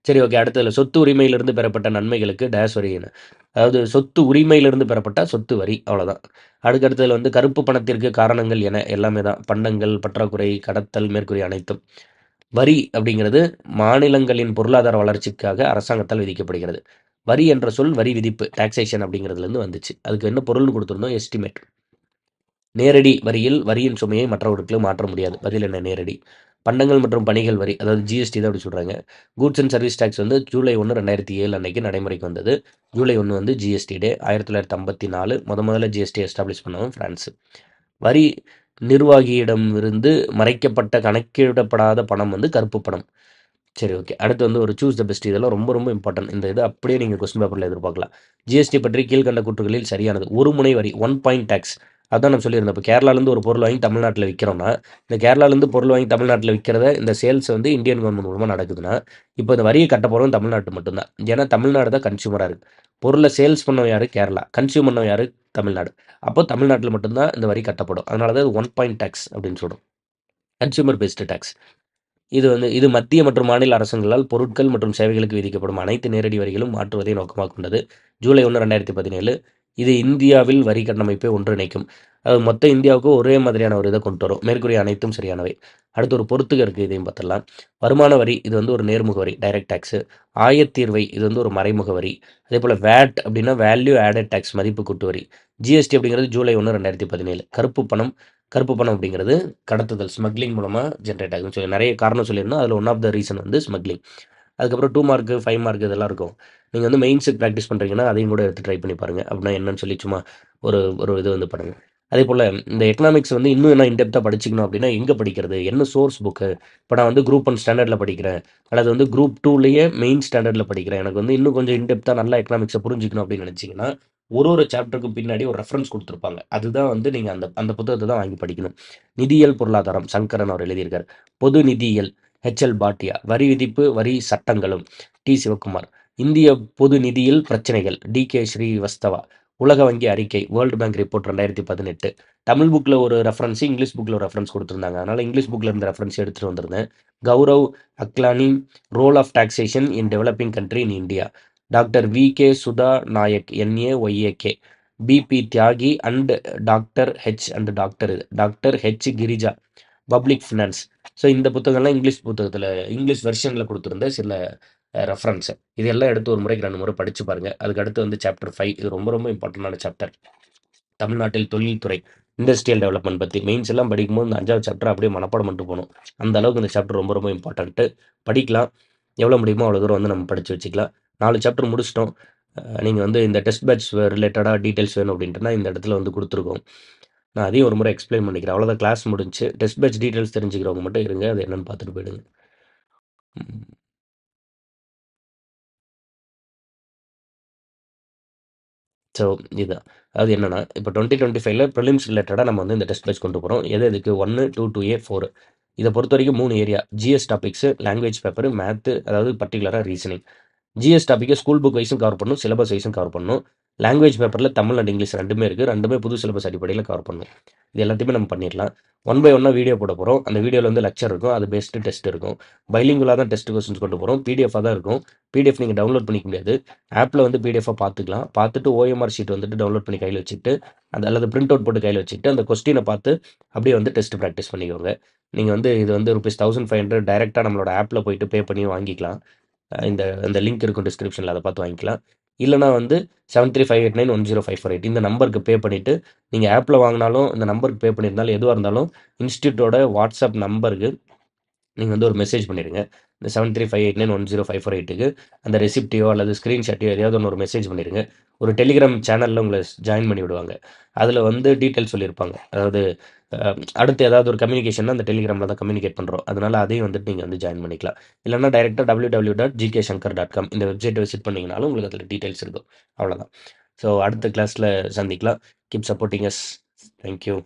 சரி ஓகே. அடுத்ததுல சொத்து உரிமையிலிருந்து பெறப்பட்ட நன்மைகளுக்கு டேஷ் வரி என. அதாவது சொத்து உரிமையிலிருந்து பெறப்பட்ட சொத்து வரி அவ்வளோதான். அடுத்ததுல வந்து கருப்பு பணத்திற்கு காரணங்கள் என எல்லாமே தான். பண்டங்கள், பற்றாக்குறை, கடத்தல் மேற்கூறிய அனைத்தும். வரி அப்படிங்கிறது மாநிலங்களின் பொருளாதார வளர்ச்சிக்காக அரசாங்கத்தால் விதிக்கப்படுகிறது. வரி என்ற சொல் வரி விதிப்பு, டாக்ஸேஷன் அப்படிங்கிறதுலேருந்து வந்துச்சு. அதுக்கு என்ன பொருள்னு கொடுத்துருந்தோம்? எஸ்டிமேட். நேரடி வரியில் வரியின் சுமையை மற்றவர்களுக்கு மாற்ற முடியாது. பதில் என்ன? நேரடி. பண்டங்கள் மற்றும் பணிகள் வரி, அதாவது ஜிஎஸ்டி தான் அப்படி சொல்கிறாங்க. கூட்ஸ் அண்ட் சர்வீஸ் டேக்ஸ் வந்து ஜூலை 1 2007 அன்னைக்கு நடைமுறைக்கு வந்தது. ஜூலை 1 வந்து ஜிஎஸ்டி டே. 1954 முதல்ல ஜிஎஸ்டி எஸ்டாப்ளிஷ் பண்ணவும் ஃப்ரான்ஸ். வரி நிர்வாகியிடம் இருந்து மறைக்கப்பட்ட கணக்கிடப்படாத பணம் வந்து கருப்பு பணம். சரி, ஓகே. அடுத்து வந்து ஒரு சூஸ் த பெஸ்ட். இதெல்லாம் ரொம்ப ரொம்ப இம்பார்ட்டன்ட். இந்த இது அப்படியே நீங்கள் கொஸ்டின் பேப்பரில் எதிர்பார்க்கலாம். ஜிஎஸ்டி பற்றி கீழ்கண்ட கூற்றுகளில் சரியானது. ஒரு முனை வரி, ஒன் பாயிண்ட் டேக்ஸ். அதான் நான் சொல்லியிருந்தேன். இப்போ கேரளாலேருந்து ஒரு பொருள் வாங்கி தமிழ்நாட்டில் விற்கிறோம்னா, இந்த கேரளாலேருந்து பொருள் வாங்கி தமிழ்நாட்டில் விற்கிறத இந்த சேல்ஸ் வந்து இந்தியன் கவர்மெண்ட் மூலமாக நடக்குதுன்னா, இப்போ இந்த வரியை கட்ட போகிறோம் தமிழ்நாட்டு மட்டும்தான். ஏன்னா தமிழ்நாடு தான் கன்சியூமராக இருக்குது. பொருளை சேல்ஸ் பண்ணவன் யார்? கேரளா. கன்சியூம் பண்ணவன் யார்? தமிழ்நாடு. அப்போ தமிழ்நாட்டில் மட்டும்தான் இந்த வரி கட்டப்படும். அதனால தான் இது ஒன் பாயிண்ட் டேக்ஸ் அப்படின்னு சொல்கிறோம். Consumer based tax. இது மத்திய மற்றும் மாநில அரசுகளால் பொருட்கள் மற்றும் சேவைகளுக்கு விதிக்கப்படும் அனைத்து நேரடி வரிகளும் மாற்றுவதை நோக்கமாக கொண்டது. ஜூலை 1 2017. இது இந்தியாவில் வரி கட்டமைப்பை ஒன்றிணைக்கும். அது மொத்த இந்தியாவுக்கு ஒரே மாதிரியான ஒரு இதை கொண்டு வரும். மேற்கூறிய அனைத்தும் சரியானவை. அடுத்து ஒரு பொறுத்துக இருக்குது, இதையும் பார்த்துடலாம். வருமான வரி, இது வந்து ஒரு நேர்முக வரி, டைரக்ட் டேக்ஸு. ஆயத்தீர்வை, இது வந்து ஒரு மறைமுக வரி. அதே போல் வேட் அப்படின்னா வேல்யூ ஆடட் டேக்ஸ், மதிப்பு கூட்டு வரி. ஜிஎஸ்டி அப்படிங்கிறது ஜூலை 1 2017. கருப்பு பணம் அப்படிங்கிறது கடத்துதல், ஸ்மக்லிங் மூலமாக ஜென்ரேட் ஆகுதுன்னு சொல்லி நிறைய காரணம் சொல்லியிருந்தோம். அதில் ஒன் ஆஃப் த ரீசன் வந்து ஸ்மக்லிங். அதுக்கப்புறம் 2 மார்க்கு 5 மார்க் இதெல்லாம் இருக்கும். நீங்கள் வந்து மெயின்ஸுக்கு ப்ராக்டிஸ் பண்ணுறீங்கன்னா அதையும் கூட எடுத்து ட்ரை பண்ணி பாருங்கள். அப்படின்னா என்னன்னு சொல்லி சும்மா ஒரு ஒரு இது வந்து பண்ணுங்கள். அதே போல் இந்த எக்கனாமிக்ஸ் வந்து இன்னும் என்ன இன்டெப்த்தாக படிச்சிக்கணும் அப்படின்னா எங்கே படிக்கிறது, என்ன சோர்ஸ் புக்கு? இப்போ நான் வந்து குரூப் 1 ஸ்டாண்டர்டில் படிக்கிறேன், அல்லது வந்து குரூப் 2லேயே மெயின் ஸ்டாண்டர்டில் படிக்கிறேன், எனக்கு வந்து இன்னும் கொஞ்சம் இன்டெப்த்தாக நல்லா எக்கனாமிக்ஸை புரிஞ்சிக்கணும் அப்படின்னு நினச்சிங்கன்னா ஒரு சாப்டருக்கு பின்னாடி ஒரு ரெஃபரன்ஸ் கொடுத்துருப்பாங்க. அதுதான் வந்து நீங்கள் அந்த அந்த புத்தகத்தை தான் வாங்கி படிக்கணும். நிதியியல் பொருளாதாரம், சங்கரன் அவர் எழுதியிருக்கார். பொது நிதியியல், ஹெச்எல் பாட்டியா. வரி விதிப்பு, வரி சட்டங்களும், டி சிவகுமார். இந்திய பொது நிதியில் பிரச்சனைகள், டி.கே. ஸ்ரீவஸ்தவா. உலக வங்கி அறிக்கை, வேர்ல்டு பேங்க் ரிப்போர்ட் 2018. தமிழ் புக்கில் ஒரு ரெஃபரன்ஸ், இங்கிலீஷ் புக்கில் ஒரு ரெஃபரன்ஸ் கொடுத்துருந்தாங்க. அதனால் இங்கிலீஷ் புக்கில் இருந்த ரெஃபரன்ஸ் எடுத்துகிட்டு வந்திருந்தேன். Gaurav Aglani, role of taxation in developing country in India. Doctor V K. Sudha Nayak, NAYAK. P B. Tyagi and doctor H Girija, public finance. So இந்த புத்தகம்லாம் இங்கிலீஷ் வெர்ஷனில் கொடுத்துருந்த சில ரெஃபரன்ஸு. இதெல்லாம் எடுத்து ஒரு முறைக்கு 2 முறை படித்து பாருங்கள். அதுக்கு அடுத்து வந்து சாப்டர் 5. இது ரொம்ப ரொம்ப இம்பார்ட்டண்டான சாப்டர். தமிழ்நாட்டில் தொழில்துறை, இண்டஸ்ட்ரியல் டெவலப்மெண்ட் பற்றி மெயின்ஸ் எல்லாம் படிக்கும்போது இந்த 5வது சாப்டர் அப்படியே மனப்பாடம் பண்ணிட்டு போகணும். அந்த அளவுக்கு இந்த சாப்டர் ரொம்ப ரொம்ப இம்பார்ட்டன்ட்டு. படிக்கலாம். எவ்வளோ முடியுமோ அவ்வளோ தூரம் வந்து நம்ம படித்து வச்சுக்கலாம். 4 சாப்டர் முடிச்சிட்டோம். நீங்கள் வந்து இந்த டெஸ்ட் பேட்ச் ரிலேட்டடாக டீட்டெயில்ஸ் வேணும் அப்படின்ட்டுனா இந்த இடத்துல வந்து கொடுத்துருக்கோம். நான் அதையும் ஒரு முறை எக்ஸ்பிளைன் பண்ணிக்கிறேன். அவ்வளோதான், கிளாஸ் முடிஞ்சு. டெஸ்ட் பேட்ச் டீட்டெயில்ஸ் தெரிஞ்சுக்கிறவங்க மட்டும் இருங்க, அது என்னன்னு பார்த்துட்டு போயிடுங்க. ஸோ இதுதான். அது என்னன்னா, இப்போ 2025ல ப்ரிலிம்ஸ் ரிலேட்டடாக நம்ம வந்து இந்த டெஸ்ட் பேட்ச் கொண்டு போகிறோம். எதுக்கு 1, 2, 2A, 4. இதை பொறுத்த வரைக்கும் 3 area: GS topics, language paper, maths, அதாவது பர்டிகுலராக ரீசனிங். ஜிஎஸ் டாப்பிக்கை ஸ்கூல் புக் வைஸும் கவர் பண்ணணும், சிலபஸ் வைஸும் கவர் பண்ணணும். லாங்குவேஜ் பேப்பரில் தமிழ் அண்ட் இங்கிலீஷ் 2மே இருக்குது. 2மே புது சிலபஸ் அடிப்படையில் கவர் பண்ணணும். இது எல்லாத்தையுமே நம்ம பண்ணிடலாம். 1 பை 1 வீடியோ போட போகிறோம். அந்த வீடியோவில் வந்து லெக்சர் இருக்கும், அது பெஸ்ட்டு டெஸ்ட் இருக்கும். பைலிங்குலாக தான் டெஸ்ட் கொஸ்டின்ஸ் கொண்டு போகிறோம். பிடிஎஃபாக தான் இருக்கும். பிடிஎஃப் நீங்கள் டவுன்லோட் பண்ணிக்க முடியாது. ஆப்பில் வந்து பிடிஎஃபாக பார்த்துக்கலாம். பார்த்துட்டு ஓஎம்ஆர் ஷீட் வந்துட்டு டவுன்லோட் பண்ணி கையில் வச்சுட்டு, அல்லது பிரிண்ட் அவுட் போட்டு கையில் வச்சுட்டு அந்த கொஸ்டினை பார்த்து அப்படியே வந்து டெஸ்ட் ப்ராக்டிஸ் பண்ணிக்கோங்க. நீங்கள் வந்து இது வந்து ₹1500 டைரெக்டாக நம்மளோட ஆப்பில் போயிட்டு பே பண்ணி வாங்கிக்கலாம். இந்த இந்த லிங்க் இருக்கும் டிஸ்கிரிப்ஷனில், அதை பார்த்து வாங்கிக்கலாம். இல்லைனா வந்து 7358910548 இந்த நம்பருக்கு பே பண்ணிவிட்டு, நீங்கள் ஆப்பில் வாங்கினாலும் இந்த நம்பருக்கு பே பண்ணியிருந்தாலும் எதுவாக இருந்தாலும் இன்ஸ்டியூட்டோட வாட்ஸ்அப் நம்பருக்கு நீங்கள் வந்து ஒரு மெசேஜ் பண்ணிடுங்க. இந்த 7358910548க்கு அந்த ரெசிப்டையோ அல்லது ஸ்க்ரீன்ஷாட்டையோ எதையாவது ஒன்று ஒரு மெசேஜ் பண்ணிடுங்க. ஒரு டெலிகிராம் சேனலில் உங்களை ஜாயின் பண்ணி விடுவாங்க. அதில் வந்து டீட்டெயில்ஸ் சொல்லியிருப்பாங்க. அதாவது அடுத்து ஏதாவது ஒரு கம்யூனிகேஷன்னா அந்த டெலிகிராமில் தான் கம்யூனிகேட் பண்ணுறோம். அதனால் அதையும் வந்துட்டு நீங்கள் வந்து ஜாயின் பண்ணிக்கலாம். இல்லைனா டைரெக்டாக www.gkshankar.com இந்த வெப்சைட்டை விசிட் பண்ணிங்கனாலும் உங்களுக்கு அதில் டீட்டெயில்ஸ் இருக்கும். அவ்வளோதான். ஸோ அடுத்த கிளாஸில் சந்திக்கலாம். Keep supporting us. தேங்க்யூ.